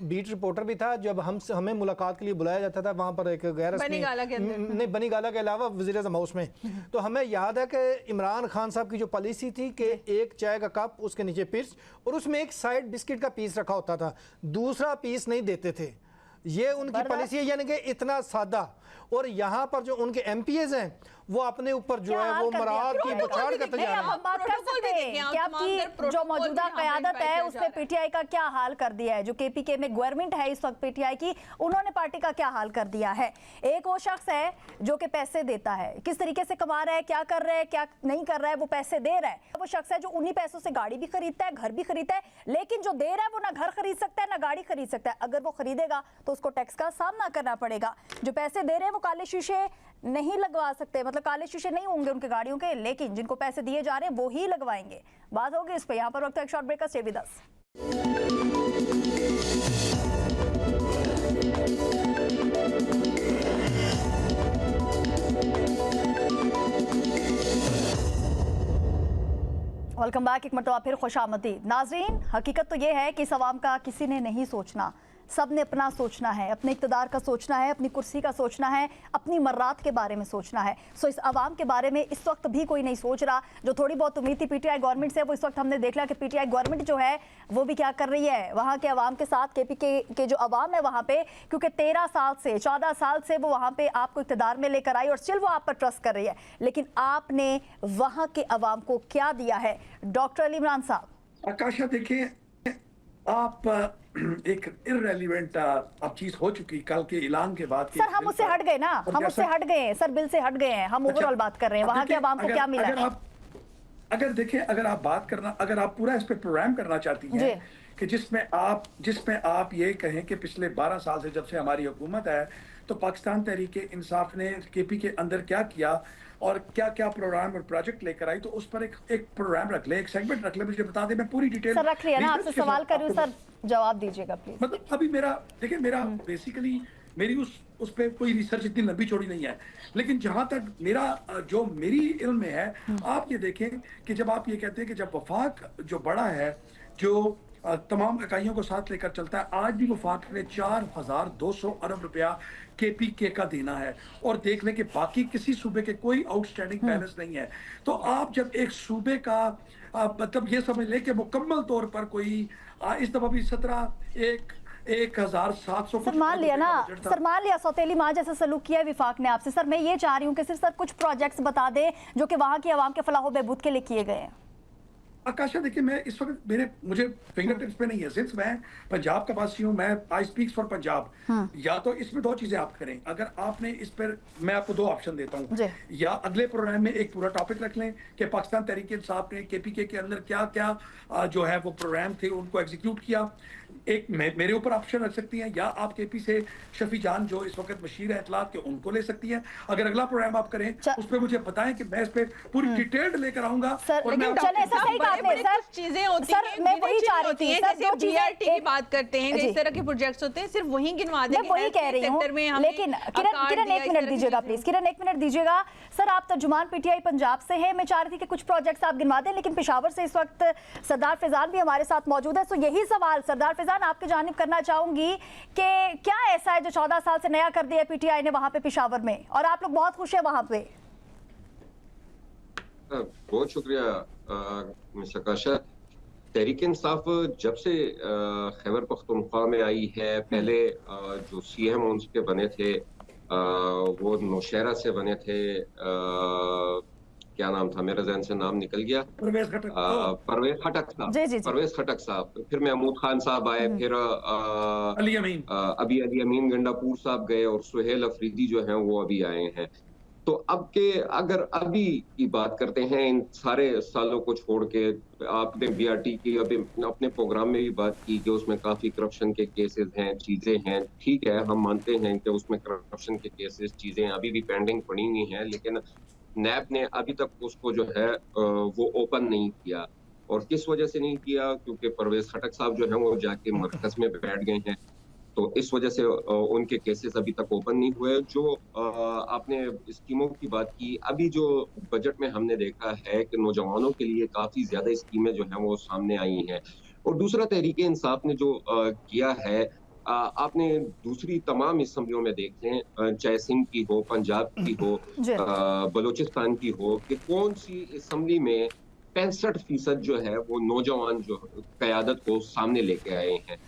बीट रिपोर्टर भी था, जब हमें मुलाकात के लिए बुलाया जाता था वहां पर एक गैर बनी गाला के अलावा वज़ीर-ए-आज़म हाउस में, तो हमें याद है कि इमरान खान साहब की जो पॉलिसी थी कि एक चाय का कप, उसके नीचे पिर्च और उसमें एक साइड बिस्किट का पीस रखा होता था, दूसरा पीस नहीं देते थे। ये उनकी पॉलिसी है, यानी कि इतना सादा। और यहाँ पर जो उनके एमपीएस हैं वो अपने ऊपर जो है वो मराद की बछाड़ करते जा रहे हैं। हम बात कर सकते हैं कि आपकी जो मौजूदा क़यादत है उसने पीटीआई का क्या हाल कर दिया है, जो केपीके में गवर्नमेंट है इस वक्त पीटीआई की, उन्होंने पार्टी का क्या हाल कर दिया है। एक वो शख्स है जो कि पैसे देता है, किस तरीके से कमा रहा है, क्या कर रहा है, क्या नहीं कर रहा है, वो पैसे दे रहा है। वो शख्स है जो उन्हीं पैसों से गाड़ी भी खरीदता है, घर भी खरीदता है, लेकिन जो दे रहा है वो ना घर खरीद सकता है ना गाड़ी खरीद सकता है। अगर वो खरीदेगा तो उसको टैक्स का सामना करना पड़ेगा। जो पैसे दे रहे हैं वो काले शीशे नहीं लगवा सकते, मतलब काले शीशे नहीं होंगे उनके गाड़ियों के, लेकिन जिनको पैसे दिए जा रहे हैं वो ही लगवाएंगे। बात होगी इस पे। यहाँ पर वक्त एक शॉर्ट ब्रेक का, stay with us. Welcome back, एक मरतबा फिर खुशामदीद। नाज़रीन, हकीकत तो ये है कि इस अवाम का किसी ने नहीं सोचना, सब ने अपना सोचना है, अपने इक़्तिदार का सोचना है, अपनी कुर्सी का सोचना है, अपनी मर्रात के बारे में सोचना है। सो इस अवाम के बारे में इस वक्त भी कोई नहीं सोच रहा। जो थोड़ी बहुत उम्मीद थी पीटीआई गवर्नमेंट से, वो इस वक्त हमने देख लिया कि पीटीआई गवर्नमेंट जो है वो भी क्या कर रही है वहाँ के अवाम के साथ। केपीके के जो अवाम है वहाँ पे, क्योंकि 13 साल से 14 साल से वो वहाँ पे आपको इक़्तिदार में लेकर आई और स्टिल वो आप पर ट्रस्ट कर रही है, लेकिन आपने वहाँ के अवाम को क्या दिया है? डॉक्टर अली इमरान साहब। आकाशा देखिए, आप एक इररेलेवेंट अब चीज हो चुकी कल के ऐलान के बाद। सर हम उससे हट गए ना, हम उससे हट गए हैं सर, बिल से हट गए हैं, हम ओवरऑल बात कर रहे हैं वहाँ के अवाम को क्या मिला है। अगर देखिए, अगर आप बात करना, अगर आप पूरा इस पे प्रोग्राम करना चाहती हैं कि जिसमें आप ये कहें कि पिछले 12 साल से जब से हमारी हुकूमत है तो पाकिस्तान तहरीके इंसाफ ने केपी के अंदर क्या किया और क्या क्या प्रोग्राम और प्रोजेक्ट लेकर आई, तो उस पर एक प्रोग्राम रख ले, एक सेगमेंट रख ले, मुझे बता दे, मैं पूरी डिटेल सर रख लिया ना, आपसे सवाल कर रही हूं सर, जवाब दीजिएगा प्लीज। मतलब अभी मेरा देखिए, मेरा बेसिकली मेरी उस उस पर कोई रिसर्च इतनी लंबी चौड़ी नहीं है। लेकिन जहां तक मेरी इल्म में है, आप ये देखें कि जब आप ये कहते हैं कि जब वफाक जो बड़ा है, जो तमाम इकाइयों को साथ लेकर चलता है, आज भी वफाक ने 4200 अरब रुपया KPK का देना है, और देख लें कि बाकी किसी सूबे के कोई आउटस्टैंडिंग बैलेंस नहीं है। तो आप जब एक सूबे का मतलब ये समझ लें कि मुकम्मल तौर पर कोई इस दफा भी 17,700 सर मान लिया ना, सर मान लिया सौतेली माँ जैसा सलूक किया विफाक ने आपसे। सर मैं ये चाह रही हूँ कि सिर्फ सर कुछ प्रोजेक्ट्स बता दें जो कि वहाँ की आवाम के फलाह व बहबूद के लिए किए गए हैं। आकाशा देखिए, मैं इस वक्त मुझे फिंगर टिप्स पे नहीं है, सिंस मैं पंजाब का वासी हूँ, मैं आई स्पीक्स फॉर पंजाब। या तो इसमें दो चीजें आप करें, अगर आपने इस पर, मैं आपको दो ऑप्शन देता हूँ, या अगले प्रोग्राम में एक पूरा टॉपिक रख लें कि पाकिस्तान तहरीक इंसाफ ने KPK के अंदर क्या क्या जो है वो प्रोग्राम थे उनको एग्जीक्यूट किया। एक मेरे ऊपर ऑप्शन रख सकती हैं, या आप KP से शफी जान जो इस वक्त मशीर है इतलात के, उनको ले सकती हैं। अगर अगला प्रोग्राम आप करें उस पर मुझे बताएं कि मैं इस पे पूरी डिटेल्ड लेकर आऊंगा। लेकिन चीजें होती हैं, मैं वही चाह रही थी, जैसे BRT की बात करते हैं, इस तरह के प्रोजेक्ट्स होते हैं, सिर्फ वही गिनवा दें। मैं वही कह रही हूँ, लेकिन किरण एक मिनट दीजिएगा प्लीज, किरण एक मिनट दीजिएगा। सर आप तर्जुमान PTI पंजाब से हैं, मैं चाह रही थी कि कुछ प्रोजेक्ट्स आप गिनवा दें, लेकिन पेशावर से इस वक्त सरदार फैजान भी हमारे साथ मौजूद है। तो यही सवाल सरदार फैजान आपके जानिब करना चाहूंगी कि क्या ऐसा है जो 14 साल से नया कर दिया PTI ने वहां पे पेशावर में, और आप लोग बहुत खुश हैं वहां पे? बहुत शुक्रिया मिस आकाशा। तहरीक इंसाफ जब से खैबर पख्तूनख्वा में आई है, पहले जो CM उनके बने थे वो नौशहरा से बने थे, क्या नाम था, मेरे ज़हन से नाम निकल गया, परवेज खटक साहब, परवेज खटक साहब, फिर महमूद खान साहब आए, फिर अभी अली अमीन गंडापुर साहब गए, और सुहेल अफरीदी जो हैं वो अभी आए हैं। तो अब के अगर अभी की बात करते हैं, इन सारे सालों को छोड़ के, आपने BRT की अभी अपने प्रोग्राम में भी बात की कि उसमें काफी करप्शन के केसेस हैं, चीजें हैं, ठीक है, हम मानते हैं कि उसमें करप्शन के केसेस, चीजें अभी भी पेंडिंग पड़ी हुई हैं, लेकिन नैब ने अभी तक उसको जो है वो ओपन नहीं किया। और किस वजह से नहीं किया? क्योंकि परवेज खटक साहब जो है वो जाके मरकज में बैठ गए हैं, तो इस वजह से उनके केसेस अभी तक ओपन नहीं हुए। जो आपने स्कीमों की बात की, अभी जो बजट में हमने देखा है कि नौजवानों के लिए काफी ज्यादा स्कीमें जो हैं वो सामने आई हैं। और दूसरा, तहरीक इंसाफ ने जो किया है, आपने दूसरी तमाम असम्बलियों में देख लें, चाहे सिंध की हो, पंजाब की हो, बलूचिस्तान की हो, कि कौन सी असम्बली में 65% जो है वो नौजवान जो क़यादत को सामने लेके आए हैं।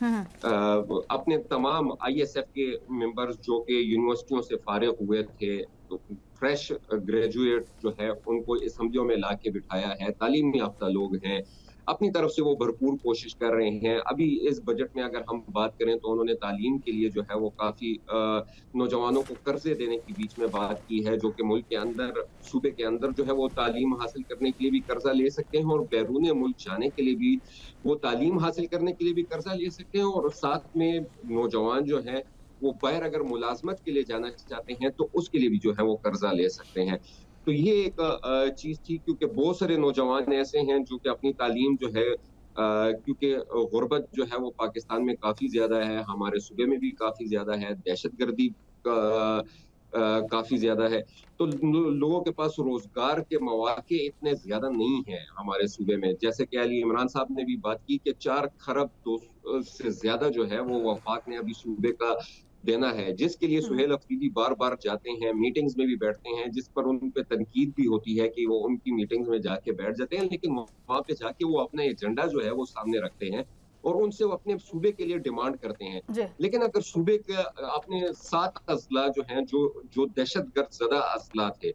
अपने तमाम ISF के मेंबर्स जो कि यूनिवर्सिटियों से फारिग हुए थे, तो फ्रेश ग्रेजुएट जो है उनको असम्बलियों में ला के बिठाया है, तालीम याफ्ता लोग हैं, अपनी तरफ से वो भरपूर कोशिश कर रहे हैं। अभी इस बजट में अगर हम बात करें तो उन्होंने तालीम के लिए जो है वो काफी नौजवानों को कर्जे देने की बीच में बात की है, जो कि मुल्क के अंदर, सूबे के अंदर जो है वो तालीम हासिल करने के लिए भी कर्जा ले सकते हैं, और बैरून मुल्क जाने के लिए भी, वो तालीम हासिल करने के लिए भी कर्जा ले सकते हैं, और साथ में नौजवान जो है वो बाहर अगर मुलाजमत के लिए जाना चाहते हैं तो उसके लिए भी जो है वो कर्जा ले सकते हैं। तो ये एक चीज थी, क्योंकि बहुत सारे नौजवान ऐसे हैं जो कि अपनी तालीम जो है, क्योंकि गुर्बत जो है वो पाकिस्तान में काफी ज्यादा है, हमारे सूबे में भी काफी ज्यादा है, दहशतगर्दी काफी ज्यादा है, तो लोगों के पास रोजगार के मौके इतने ज्यादा नहीं है हमारे सूबे में। जैसे कि अली इमरान साहब ने भी बात की कि 4 खरब से ज्यादा जो है वो वफाक ने अभी सूबे का देना है, जिसके लिए सुहेल अफरीदी बार बार जाते हैं, मीटिंग्स में भी बैठते हैं, जिस पर उन पे तनकीद भी होती है कि वो उनकी मीटिंग्स में जाके बैठ जाते हैं, लेकिन वहां पे जाके वो अपना एजेंडा जो है वो सामने रखते हैं और उनसे वो अपने सूबे के लिए डिमांड करते हैं। लेकिन अगर सूबे के अपने 7 अजला जो हैं, जो दहशतगर्द ज़दा अजला थे,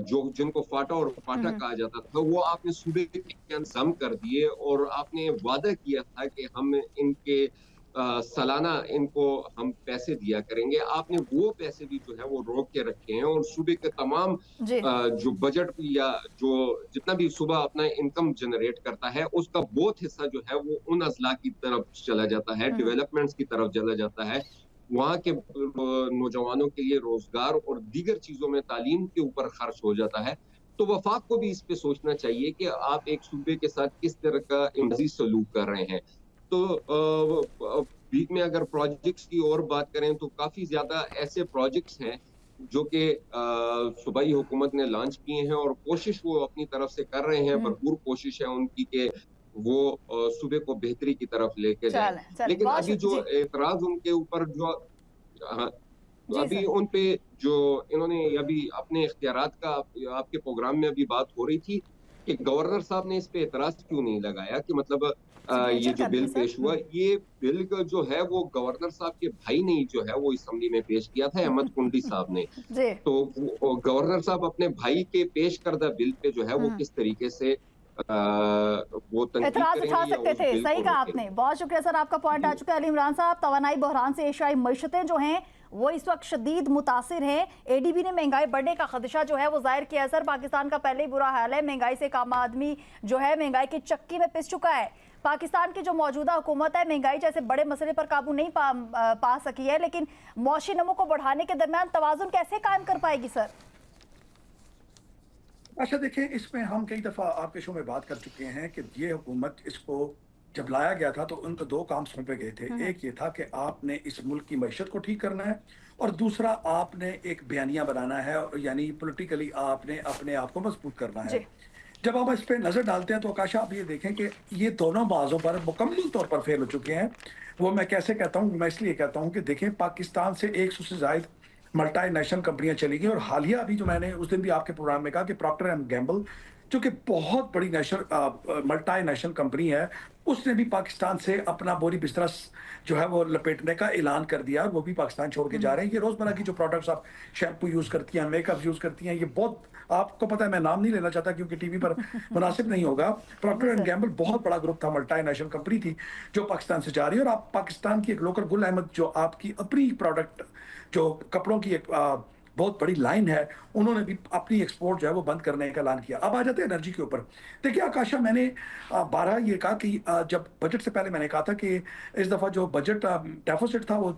जो जिनको फाटा और फाटा कहा जाता था, वो आपने सूबे के इंतजाम कर दिए और आपने वादा किया था कि हम इनके सालाना इनको हम पैसे दिया करेंगे। आपने वो पैसे भी जो है वो रोक के रखे हैं और सूबे के तमाम जो बजट या जो जितना भी सूबा अपना इनकम जनरेट करता है उसका बहुत हिस्सा जो है वो उन अजला की तरफ चला जाता है, डेवलपमेंट्स की तरफ चला जाता है, वहाँ के नौजवानों के लिए रोजगार और दीगर चीजों में तालीम के ऊपर खर्च हो जाता है। तो वफाक को भी इस पे सोचना चाहिए कि आप एक सूबे के साथ किस तरह का इमजी सलूक कर रहे हैं। तो बीच में अगर प्रोजेक्ट्स की और बात करें तो काफी ज्यादा ऐसे प्रोजेक्ट्स हैं जो कि सूबाई हुकूमत ने लॉन्च किए हैं और कोशिश वो अपनी तरफ से कर रहे हैं, भरपूर कोशिश है उनकी कि वो सूबे को बेहतरी की तरफ लेके जाए। लेकिन अभी जो एतराज उनके ऊपर जो अभी उन पे जो इन्होंने अभी अपने इख्तियारात का आपके प्रोग्राम में अभी बात हो रही थी कि गवर्नर साहब ने इस पे एतराज क्यों नहीं लगाया कि मतलब ये जो बिल पेश हुआ, ये बिल का जो है वो गवर्नर साहब के भाई ने जो है वो असेंबली में पेश किया था, अहमद कुंडी साहब ने। तो गवर्नर साहब अपने भाई के पेश करदा बिल पे जो है वो किस तरीके से वो एतराज उठा सकते थे। सही कहा आपने, बहुत शुक्रिया सर, आपका पॉइंट आ चुका है। अली इमरान साहब, तवानाई बहरान से एशियाई मईशतें जो हैं वो इस वक्त शदीद मुतासिर हैं। एडीबी ने महंगाई बढ़ने का खदशा जो है वो जाहिर किया है। सर, पाकिस्तान का पहले ही बुरा हाल है, महंगाई से काम आदमी जो है महंगाई की चक्की में पिस चुका है। पाकिस्तान की जो मौजूदा हुकूमत है महंगाई जैसे बड़े मसले पर काबू नहीं पा सकी है, लेकिन मौशी नमो को बढ़ाने के दरमियान तवाजुन कैसे कायम कर पाएगी सर? अच्छा देखिए, इसमें हम कई दफ़ा आपके शो में बात कर चुके हैं कि ये हुकूमत, इसको जब लाया गया था तो उनको दो काम सौंपे गए थे। एक ये था कि आपने इस मुल्क की मईशत को ठीक करना है और दूसरा आपने एक बयानिया बनाना है, यानी पॉलिटिकली आपने अपने आप को मजबूत करना है। जब आप इस पे नज़र डालते हैं तो आकाश आप ये देखें कि ये दोनों बाजों पर मुकम्मल तौर पर फेल हो चुके हैं। वो मैं कैसे कहता हूँ, मैं इसलिए कहता हूँ कि देखें, पाकिस्तान से 100 से ज़ायद मल्टी नेशनल कंपनियां चली गई और हालिया अभी जो मैंने उस दिन भी आपके प्रोग्राम में कहा कि प्रॉक्टर एंड गैम्बल जो कि बहुत बड़ी मल्टी नेशनल कंपनी है, उसने भी पाकिस्तान से अपना बोरी बिस्तरा जो है वो लपेटने का ऐलान कर दिया और वो भी पाकिस्तान छोड़ के जा रहे हैं। ये रोजमर्रा की जो प्रोडक्ट्स आप शैम्पू यूज करती हैं, मेकअप यूज करती हैं, ये बहुत आपको पता है, मैं नाम नहीं लेना चाहता क्योंकि टीवी पर मुनासिब नहीं होगा। प्रॉक्टर एंड गैम्बल बहुत बड़ा ग्रुप था, मल्टी नेशनल कंपनी थी जो पाकिस्तान से जा रही है। और आप पाकिस्तान की एक लोकल गुल अहमद जो आपकी अपनी प्रोडक्ट जो कपड़ों की एक बहुत बड़ी लाइन है, उन्होंने भी अपनी एक्सपोर्ट जो है वो बंद करने का ऐलान किया। अब आ जाते हैं एनर्जी के ऊपर। देखिए आकाशा, मैंने 12 ये कहा कि जब बजट से पहले मैंने कहा था कि इस दफ़ा जो बजट डेफिसिट था वो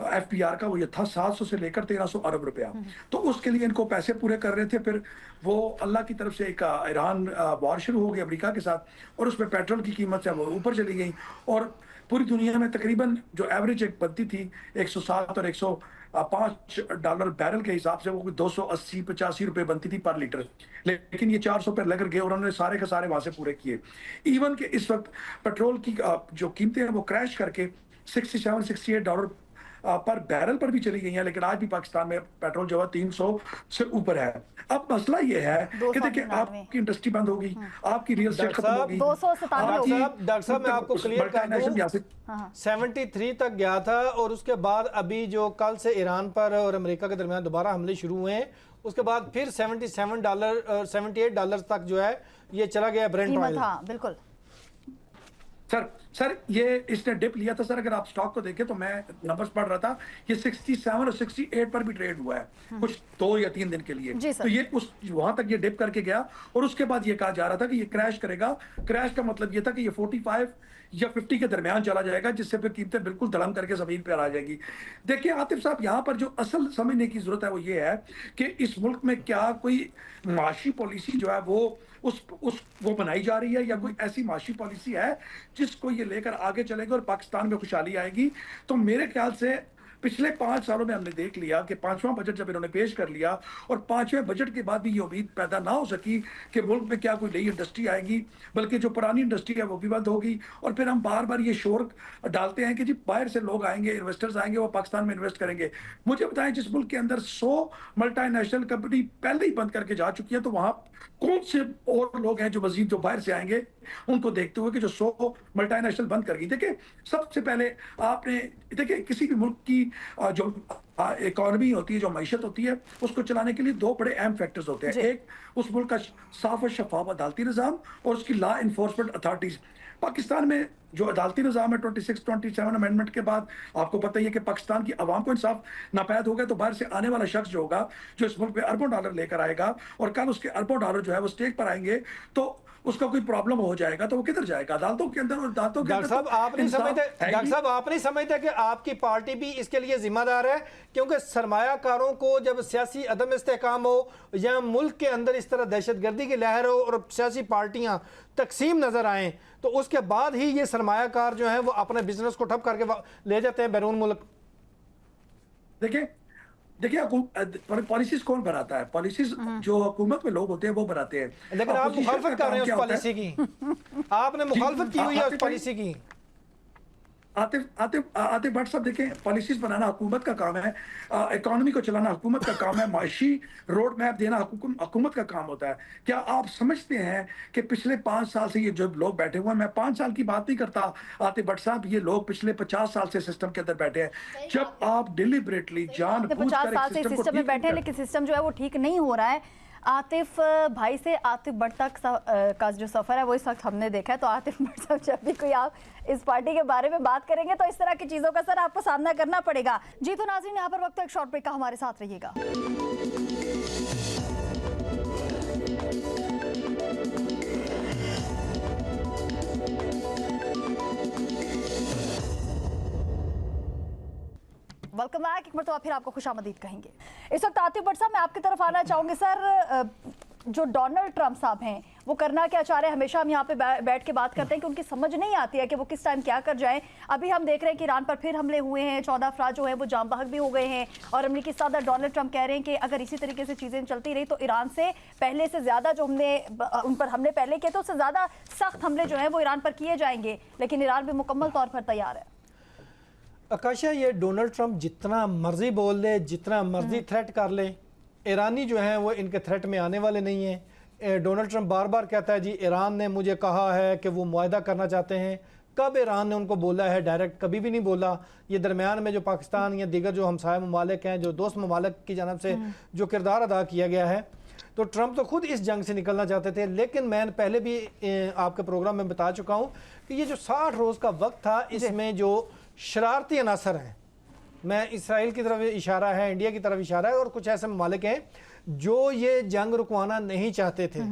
एफपीआर का वो ये था 700 से लेकर 1300 अरब रुपया। तो उसके लिए इनको पैसे पूरे कर रहे थे। फिर वो अल्लाह की तरफ से एक ईरान वॉर शुरू हो गई अमेरिका के साथ और उसमें पेट्रोल की कीमत है वो ऊपर चली गई और पूरी दुनिया में तकरीबन जो एवरेज एक बनती थी 107 और 105 डॉलर बैरल के हिसाब से वो 280-85 रुपए बनती थी पर लीटर, लेकिन ये 400 पे लेकर गए और उन्होंने सारे के सारे वहां से पूरे किए। इवन के इस वक्त पेट्रोल की जो कीमतें हैं वो क्रैश करके 67-68 डॉलर पर बैरल पर भी चली गई हैं, लेकिन आज भी पाकिस्तान में पेट्रोल जो है 300 से ऊपर है। अब मसला ये है कि देखिए, आपकी इंडस्ट्री बंद होगी, आपकी रियल एस्टेट खत्म होगी। डॉक्टर साहब मैं आपको क्लियर कर दूं, 73 तक गया था और उसके बाद अभी जो कल से ईरान पर और अमेरिका के दरमियान दोबारा हमले शुरू हुए हैं, उसके बाद फिर 77 डॉलर 78 डॉलर तक जो है ये चला गया ब्रेंट ऑयल। बिल्कुल सर ये इसने डिप लिया था सर। अगर आप स्टॉक को देखें तो मैं नंबर्स पढ़ रहा था, ये 67 और 68 पर भी ट्रेड हुआ है कुछ 2 या 3 दिन के लिए। तो ये उस वहां तक ये डिप करके गया और उसके बाद ये कहा जा रहा था कि ये क्रैश करेगा। क्रैश का मतलब ये था कि ये 45 या 50 के दरमियान चला जाएगा, जिससे फिर कीमतें बिल्कुल धड़म करके जमीन पर आ जाएगी। देखिए आतिफ साहब, यहाँ पर जो असल समझने की जरूरत है वो ये है कि इस मुल्क में क्या कोई माशी पॉलिसी जो है वो वो बनाई जा रही है या कोई ऐसी माशी पॉलिसी है जिसको ये लेकर आगे चलेगा और पाकिस्तान में खुशहाली आएगी। तो मेरे ख्याल से पिछले 5 सालों में हमने देख लिया कि 5वां बजट जब इन्होंने पेश कर लिया और 5वें बजट के बाद भी ये उम्मीद पैदा ना हो सकी कि मुल्क में क्या कोई नई इंडस्ट्री आएगी, बल्कि जो पुरानी इंडस्ट्री है वो भी बंद होगी। और फिर हम बार बार ये शोर डालते हैं कि जी बाहर से लोग आएंगे, इन्वेस्टर्स आएंगे, वो पाकिस्तान में इन्वेस्ट करेंगे। मुझे बताएं, जिस मुल्क के अंदर 100 मल्टीनेशनल कंपनी पहले ही बंद करके जा चुकी है, तो वहां कौन से और लोग हैं जो मजीद जो बाहर से आएंगे उनको देखते हुए कि जो 100 मल्टीनेशनल बंद कर गई। देखिए सबसे पहले आपने देखिए किसी भी मुल्क की जो इकोनॉमी होती है, जो मईशत होती है, उसको चलाने के लिए 2 बड़े अहम फैक्टर्स होते हैं। एक उस मुल्क का साफ और शफाफ अदालती निज़ाम और उसकी लॉ इन्फोर्समेंट अथॉरिटीज। पाकिस्तान में जो अदालती निज़ाम है 26-27 अमेंडमेंट के बाद आपको पता ही है कि पाकिस्तान की आवाम को इंसाफ नापैद हो गया, तो बाहर से आने वाला शख्स जो होगा जो इस मुल्क पे अरबों डॉलर लेकर आएगा और कल उसके अरबों डॉलर जो है वो स्टेक पर आएंगे, तो उसका कोई प्रॉब्लम हो जाएगा तो वो किधर जाएगा? अदालतों के अंदर, और अदालतों के डॉक्टर साहब आप नहीं समझते, डॉक्टर साहब आप नहीं समझते कि आपकी पार्टी भी इसके लिए जिम्मेदार है? क्योंकि सरमायाकारों को जब सियासी अदम इस्तेकाम हो या मुल्क के अंदर इस तरह दहशतगर्दी की लहर हो और सियासी पार्टियां तकसीम नजर आए, तो उसके बाद ही ये सरमायाकार जो है वो अपने बिजनेस को ठप करके ले जाते हैं बैरून मुल्क। देखिए पॉलिसीज कौन बनाता है? पॉलिसीज जो हुकूमत में लोग होते हैं वो बनाते हैं। लेकिन आप मुखालफत कर रहे हैं उस पॉलिसी की, आपने मुखालफत की हुई है उस पॉलिसी की। आतिफ भट्ट साहब देखें, पॉलिसीज बनाना हुकूमत का काम है, इकोनॉमी को चलाना हुकूमत का काम है, माशी रोड मैप देना हुकूमत का काम होता है। क्या आप समझते हैं कि पिछले 5 साल से ये जो लोग बैठे हुए हैं, मैं 5 साल की बात नहीं करता आतिफ भट्ट साहब, ये लोग पिछले 50 साल से सिस्टम के अंदर बैठे हैं। जब आप डिलिबरेटली जानबूझकर 50 साल से सिस्टम में बैठे हैं, लेकिन सिस्टम जो है वो ठीक नहीं हो रहा है। आतिफ भाई से आतिफ भट्ट तक का जो सफ़र है वो इस वक्त हमने देखा है। तो आतिफ भट्ट साहब, जब भी कोई आप इस पार्टी के बारे में बात करेंगे तो इस तरह की चीज़ों का सर आपको सामना करना पड़ेगा। जी तो नाज़रीन, यहाँ पर वक्त एक शॉर्ट ब्रेक का, हमारे साथ रहिएगा। Welcome back. एक मरतबा फिर आपको खुशामदीद कहेंगे। इस वक्त आतिफ भट्ट साहब, मैं आपकी तरफ आना चाहूँगी। सर, जो डोनाल्ड ट्रंप साहब हैं वो करना क्या चाह रहे हैं? हमेशा हम यहाँ पे बैठ के बात करते हैं कि उनकी समझ नहीं आती है कि वो किस टाइम क्या कर जाएं। अभी हम देख रहे हैं कि ईरान पर फिर हमले हुए हैं, 14 अफराद जो है वो जाम बहक भी हो गए हैं, और अमरीकी सदर डोनाल्ड ट्रंप कह रहे हैं कि अगर इसी तरीके से चीज़ें चलती रही तो ईरान से पहले से ज़्यादा जो हमने उन पर हमले पहले किए तो उससे ज़्यादा सख्त हमले जो हैं वो ईरान पर किए जाएंगे, लेकिन ईरान भी मुकम्मल तौर पर तैयार है। आकाशा, ये डोनाल्ड ट्रंप जितना मर्जी बोल ले, जितना मर्जी थ्रेट कर ले, ईरानी जो हैं वो इनके थ्रेट में आने वाले नहीं हैं। डोनाल्ड ट्रंप बार बार कहता है जी ईरान ने मुझे कहा है कि वो मुआहदा करना चाहते हैं। कब ईरान ने उनको बोला है डायरेक्ट? कभी भी नहीं बोला। ये दरमियान में जो पाकिस्तान या दीगर जो हमसाया ममालिक हैं, जो दोस्त ममालिक की जानब से जो किरदार अदा किया गया है, तो ट्रंप तो खुद इस जंग से निकलना चाहते थे। लेकिन मैं पहले भी आपके प्रोग्राम में बता चुका हूँ कि ये जो 60 रोज़ का वक्त था, इसमें जो शरारती अनासर हैं, मैं इसराइल की तरफ इशारा है, इंडिया की तरफ इशारा है, और कुछ ऐसे ममालिक हैं जो ये जंग रुकवाना नहीं चाहते थे,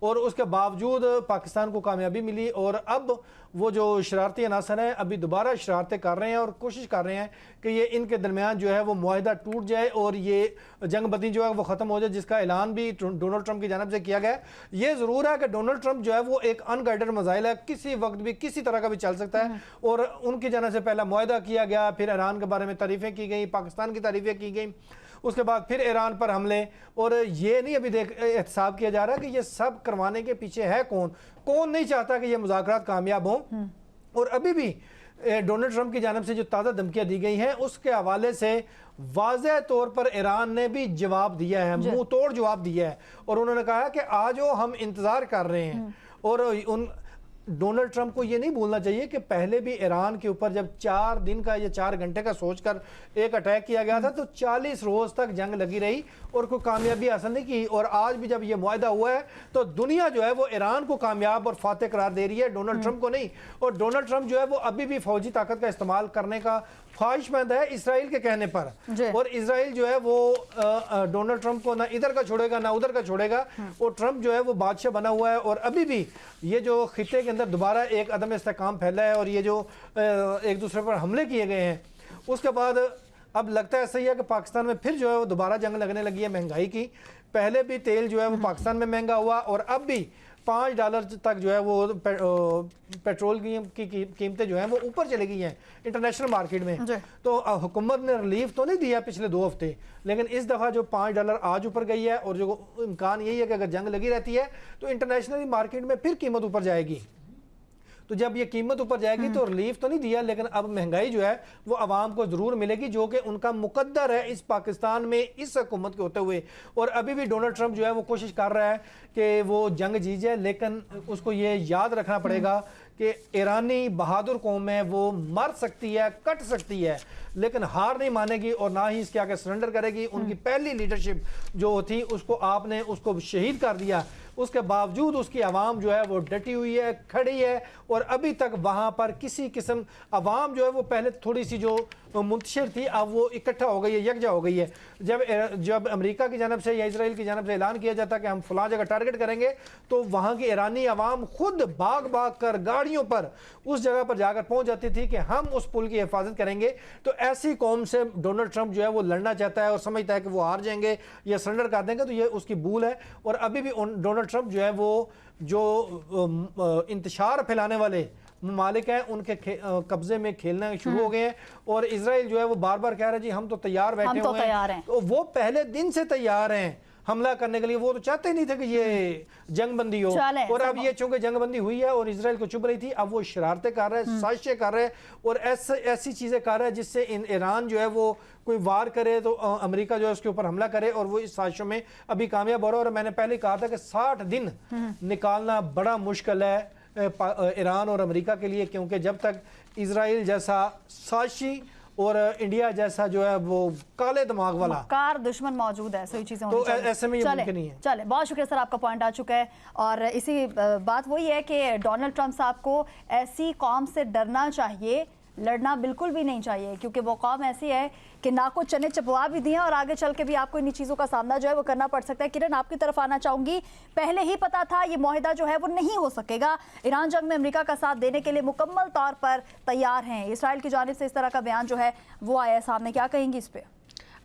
और उसके बावजूद पाकिस्तान को कामयाबी मिली। और अब वो जो शरारती अनासर हैं अभी दोबारा शरारतें कर रहे हैं और कोशिश कर रहे हैं कि ये इनके दरमियान जो है वो मुआहदा टूट जाए और ये जंग बदी जो है वो ख़त्म हो जाए, जिसका ऐलान भी डोनाल्ड ट्रंप की जानब से किया गया है। ये ज़रूर है कि डोनाल्ड ट्रंप जो है वो एक अनगाइडेड मिसाइल है, किसी वक्त भी किसी तरह का भी चल सकता है, और उनकी जानब से पहला मुआहदा किया गया, फिर ईरान के बारे में तारीफ़ें की गई, पाकिस्तान की तारीफ़ें की गई, उसके बाद फिर ईरान पर हमले। और ये नहीं अभी एहतसाब किया जा रहा कि ये सब करवाने के पीछे है कौन। कौन नहीं चाहता कि ये मुज़ाकरात कामयाब हों। और अभी भी डोनाल्ड ट्रंप की जानब से जो ताज़ा धमकियाँ दी गई हैं उसके हवाले से वाज़ेह तौर पर ईरान ने भी जवाब दिया है, मुंह तोड़ जवाब दिया है, और उन्होंने कहा कि आज हम इंतज़ार कर रहे हैं। और उन डोनाल्ड ट्रंप को ये नहीं भूलना चाहिए कि पहले भी ईरान के ऊपर जब 4 दिन का या 4 घंटे का सोचकर एक अटैक किया गया था तो 40 रोज़ तक जंग लगी रही और कोई कामयाबी हासिल नहीं की। और आज भी जब ये मुआहदा हुआ है तो दुनिया जो है वो ईरान को कामयाब और फातेह करार दे रही है, डोनाल्ड ट्रंप को नहीं। और डोनाल्ड ट्रंप जो है वो अभी भी फौजी ताकत का इस्तेमाल करने का ख्वाहिशमंद है इसराइल के कहने पर, और इसराइल जो है वो डोनाल्ड ट्रंप को ना इधर का छोड़ेगा ना उधर का छोड़ेगा। और ट्रंप जो है वो बादशाह बना हुआ है, और अभी भी ये जो खित्ते के अंदर दोबारा एक अदम इस्तेकाम फैला है और ये जो एक दूसरे पर हमले किए गए हैं, उसके बाद अब लगता है सही है कि पाकिस्तान में फिर जो है वो दोबारा जंग लगने लगी है महंगाई की। पहले भी तेल जो है वो पाकिस्तान में महंगा हुआ, और अब भी $5 तक जो है वो पेट्रोल की कीमतें जो हैं वो ऊपर चली गई हैं इंटरनेशनल मार्केट में। तो हुकूमत ने रिलीफ तो नहीं दिया पिछले 2 हफ्ते, लेकिन इस दफ़ा जो $5 आज ऊपर गई है, और जो इम्कान यही है कि अगर जंग लगी रहती है तो इंटरनेशनल मार्केट में फिर कीमत ऊपर जाएगी। तो जब ये कीमत ऊपर जाएगी तो रिलीफ तो नहीं दिया, लेकिन अब महंगाई जो है वो आवाम को ज़रूर मिलेगी, जो कि उनका मुकद्दर है इस पाकिस्तान में इस हुकूमत के होते हुए। और अभी भी डोनाल्ड ट्रंप जो है वो कोशिश कर रहा है कि वो जंग जीत जाए, लेकिन उसको ये याद रखना पड़ेगा कि ईरानी बहादुर कौम है, वो मर सकती है, कट सकती है, लेकिन हार नहीं मानेगी और ना ही इसके आगे सरेंडर करेगी। उनकी पहली लीडरशिप जो थी उसको आपने उसको शहीद कर दिया, उसके बावजूद उसकी आवाम जो है वो डटी हुई है, खड़ी है, और अभी तक वहाँ पर किसी किस्म आवाम जो है वो पहले थोड़ी सी जो मुंतशिर थी अब वो इकट्ठा हो गई है, यकजा हो गई है। जब अमेरिका की जानब से या इसराइल की जानब से ऐलान किया जाता कि हम फलां जगह टारगेट करेंगे, तो वहाँ की ईरानी आवाम खुद भाग भाग कर गाड़ियों पर उस जगह पर जाकर पहुँच जाती थी कि हम उस पुल की हिफाजत करेंगे। तो ऐसी कौम से डोनाल्ड ट्रंप जो है वो लड़ना चाहता है और समझता है कि वो हार जाएंगे या सरेंडर कर देंगे, तो ये उसकी भूल है। और अभी भी डोनाल्ड ट्रंप जो है वो जो इंतशार फैलाने वाले ममालिक हैं उनके कब्जे में खेलना शुरू हो गए हैं। और इजराइल जो है वो बार बार कह रहा है जी हम तो तैयार बैठे हुए हैं, तो वो पहले दिन से तैयार हैं हमला करने के लिए। वो तो चाहते ही नहीं थे कि ये जंगबंदी हो, और अब ये चूंकि जंगबंदी हुई है और इजराइल को चुभ रही थी, अब वो शरारतें कर रहे हैं, साजिशें कर रहे हैं और ऐसी चीजें कर रहे हैं जिससे ईरान जो है वो कोई वार करे तो अमेरिका जो है उसके ऊपर हमला करे, और वो इस साजिशों में अभी कामयाब हो रहा है। और मैंने पहले कहा था कि 60 दिन निकालना बड़ा मुश्किल है ईरान और अमेरिका के लिए, क्योंकि जब तक इजराइल जैसा साजिशी और इंडिया जैसा जो है वो काले दिमाग वाला कार दुश्मन मौजूद है, सही चीजें तो ऐसे में ये मुमकिन नहीं है। चले, बहुत शुक्रिया सर, आपका पॉइंट आ चुका है। और इसी बात वही है कि डोनाल्ड ट्रंप साहब को ऐसी कौम से डरना चाहिए, लड़ना बिल्कुल भी नहीं चाहिए, क्योंकि वो कौम ऐसी है कि ना को चने चपवा भी दिए और आगे चल के भी आपको इन्हीं चीज़ों का सामना जो है वो करना पड़ सकता है। किरण, आपकी तरफ आना चाहूंगी। पहले ही पता था ये मुआहिदा जो है वो नहीं हो सकेगा, ईरान जंग में अमेरिका का साथ देने के लिए मुकम्मल तौर पर तैयार हैं, इसराइल की जानिब से इस तरह का बयान जो है वो आया सामने, क्या कहेंगी इस पर?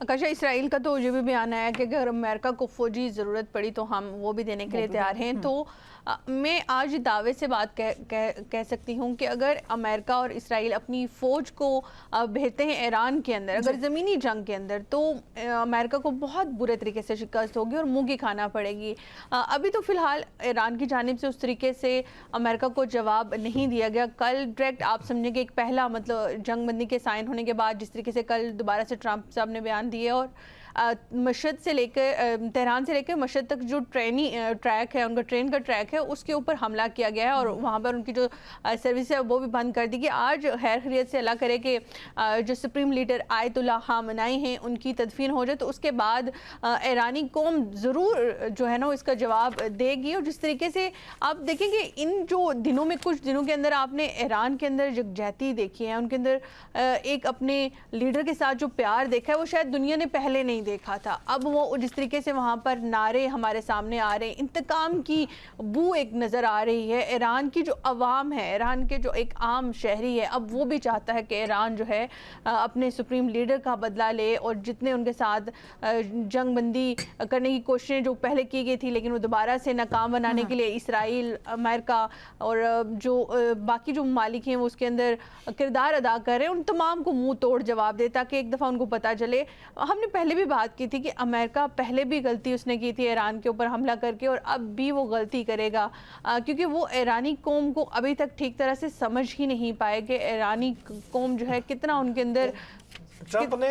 आकाशा, इसराइल का तो ये भी बयान आया कि अगर अमेरिका को फौजी ज़रूरत पड़ी तो हम वो भी देने के लिए तैयार हैं। तो मैं आज दावे से बात कह सकती हूँ कि अगर अमेरिका और इसराइल अपनी फ़ौज को भेजते हैं ईरान के अंदर, अगर ज़मीनी जंग के अंदर, तो अमेरिका को बहुत बुरे तरीके से शिकस्त होगी और मुँह की खाना पड़ेगी। अभी तो फ़िलहाल ईरान की जानिब से उस तरीके से अमेरिका को जवाब नहीं दिया गया। कल डायरेक्ट आप समझें कि एक पहला मतलब जंगबंदी के साइन होने के बाद जिस तरीके से कल दोबारा से ट्रंप साहब ने बयान दिए और मशहद से लेकर तेहरान से लेकर मशहद तक जो ट्रैक है, उनका ट्रेन का ट्रैक है, उसके ऊपर हमला किया गया है और वहाँ पर उनकी जो सर्विस है वो भी बंद कर दी गई। आज खैर खैरियत से अल्लाह करे कि जो सुप्रीम लीडर आयतुल्लाह खामनाई हैं उनकी तदफीन हो जाए, तो उसके बाद ईरानी कौम ज़रूर जो है ना इसका जवाब देगी। और जिस तरीके से आप देखेंगे इन जो दिनों में, कुछ दिनों के अंदर आपने ईरान के अंदर यकजहती देखी है, उनके अंदर एक अपने लीडर के साथ जो प्यार देखा है वो शायद दुनिया ने पहले नहीं देखा था। अब वो जिस तरीके से वहाँ पर नारे हमारे सामने आ रहे हैं, इंतकाम की बू एक नज़र आ रही है। ईरान की जो अवाम है, ईरान के जो एक आम शहरी है, अब वो भी चाहता है कि ईरान जो है अपने सुप्रीम लीडर का बदला ले और जितने उनके साथ जंगबंदी करने की कोशिशें जो पहले की गई थी लेकिन वो दोबारा से नाकाम बनाने के लिए इसराइल, अमेरिका और जो बाकी जो ममालिक हैं वो उसके अंदर किरदार अदा कर रहे हैं, उन तमाम को मुंह तोड़ जवाब दे ताकि एक दफ़ा उनको पता चले। हमने पहले भी बात की थी कि अमेरिका पहले भी गलती उसने की थी ईरान के ऊपर हमला करके और अब भी वो गलती करेगा, क्योंकि वो ईरानी कौम को अभी तक ठीक तरह से समझ ही नहीं पाए कि ईरानी कौम जो है कितना उनके अंदर। ट्रंप ने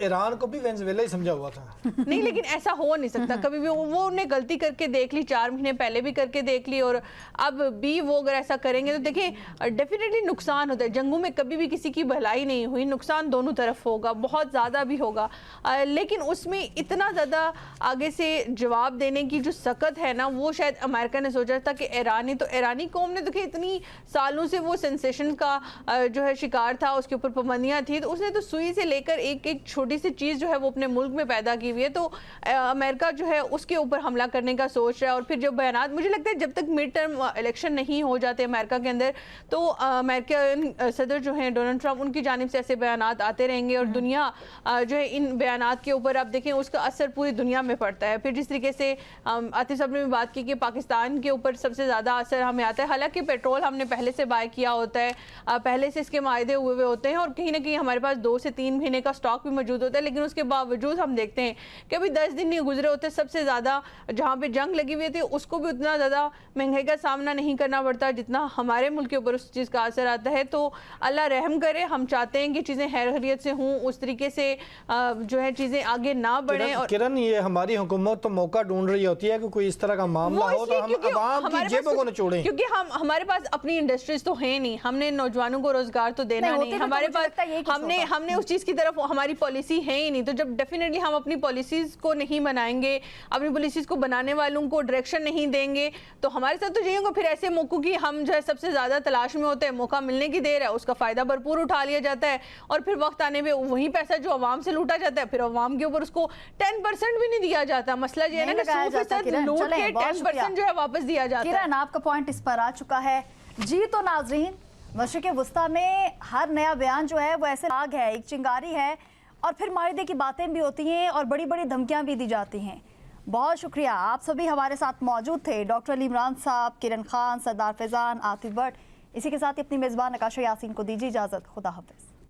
ईरान को भी वेनेजुएला ही समझा हुआ था। नहीं, लेकिन ऐसा हो नहीं सकता कभी भी। वो उन्हें गलती करके देख ली, 4 महीने पहले भी करके देख ली और अब भी वो अगर ऐसा करेंगे तो देखिए डेफिनेटली नुकसान होता है। जंगों में कभी भी किसी की भलाई नहीं हुई, नुकसान दोनों तरफ होगा, बहुत ज़्यादा भी होगा, लेकिन उसमें इतना ज़्यादा आगे से जवाब देने की जो सकत है ना, वो शायद अमेरिका ने सोचा था कि ईरानी तो ईरानी कौम ने देखिए इतनी सालों से वो सेंसेशन का जो है शिकार था, उसके ऊपर पाबंदियाँ थी, तो उसने तो सुई से लेकर एक एक छोटी सी चीज़ जो है वो अपने मुल्क में पैदा की हुई है। तो अमेरिका जो है उसके ऊपर हमला करने का सोच रहा है। और फिर जो बयानात, मुझे लगता है जब तक मिड टर्म इलेक्शन नहीं हो जाते अमेरिका के अंदर, तो अमेरिकन सदर जो हैं डोनाल्ड ट्रंप, उनकी जानिब से ऐसे बयानात आते रहेंगे और दुनिया जो है इन बयानात के ऊपर आप देखें उसका असर पूरी दुनिया में पड़ता है। फिर जिस तरीके से आतिफ साहब ने भी बात की कि पाकिस्तान के ऊपर सबसे ज़्यादा असर हमें आता है, हालांकि पेट्रोल हमने पहले से बाय किया होता है, पहले से इसके मायदे हुए हुए होते हैं और कहीं ना कहीं हमारे पास 2 से 3 महीने का स्टॉक भी मौजूद होता है, लेकिन उसके बावजूद हम देखते हैं कि अभी 10 दिन नहीं गुजरे होते, सबसे ज़्यादा जहाँ पे जंग लगी हुई थी उसको भी उतना ज़्यादा महंगाई का सामना नहीं करना पड़ता जितना हमारे मुल्क के ऊपर उस चीज़ का असर आता है। तो अल्लाह रहम करे, हम चाहते हैं कि चीज़ें खैरियत से हों, उस तरीके से जो है चीज़ें आगे ना बढ़ें। और किरण, ये हमारी हुकूमत तो मौका ढूंढ रही होती है कि कोई इस तरह का मामला हो तो हम अवाम की जेबों को न छोड़ें, क्योंकि हमारे पास अपनी इंडस्ट्रीज तो है नहीं, हमने नौजवानों को रोजगार तो देना नहीं, हमारे पास हमने उस चीज़ की तरफ हमारी पॉलिसी है ही नहीं। तो जब डेफिनेटली हम अपनी पॉलिसीज़ को नहीं बनाएंगे, अपनी पॉलिसीज़ को बनाने वालों को डायरेक्शन नहीं देंगे, तो हमारे साथ तो यही होगा। फिर ऐसे मौक़ों की हम जो है सबसे ज़्यादा तलाश में होते हैं, मौका मिलने की देर है, उसका फ़ायदा भरपूर उठा लिया जाता है और फिर वक्त आने पर वही पैसा जो आवाम से लूटा जाता है, फिर आवाम के ऊपर उसको 10% भी नहीं दिया जाता। मसला ये है ना, 100% लूट के 10% जो है वापस दिया जाता है। किरण, आपका पॉइंट इस पर आ चुका है जी। तो नाजरीन, मशरिक़ वुस्ता में हर नया बयान जो है वो ऐसे आग है, एक चिंगारी है और फिर माहिदे की बातें भी होती हैं और बड़ी बड़ी धमकियां भी दी जाती हैं। बहुत शुक्रिया, आप सभी हमारे साथ मौजूद थे। डॉक्टर अली इमरान साहब, किरण खान, सरदार फैजान, आतिफ भट्ट। इसी के साथ ही अपनी मेज़बान आकाशा यासीन को दीजिए इजाज़त। खुदा हाफ़िज़।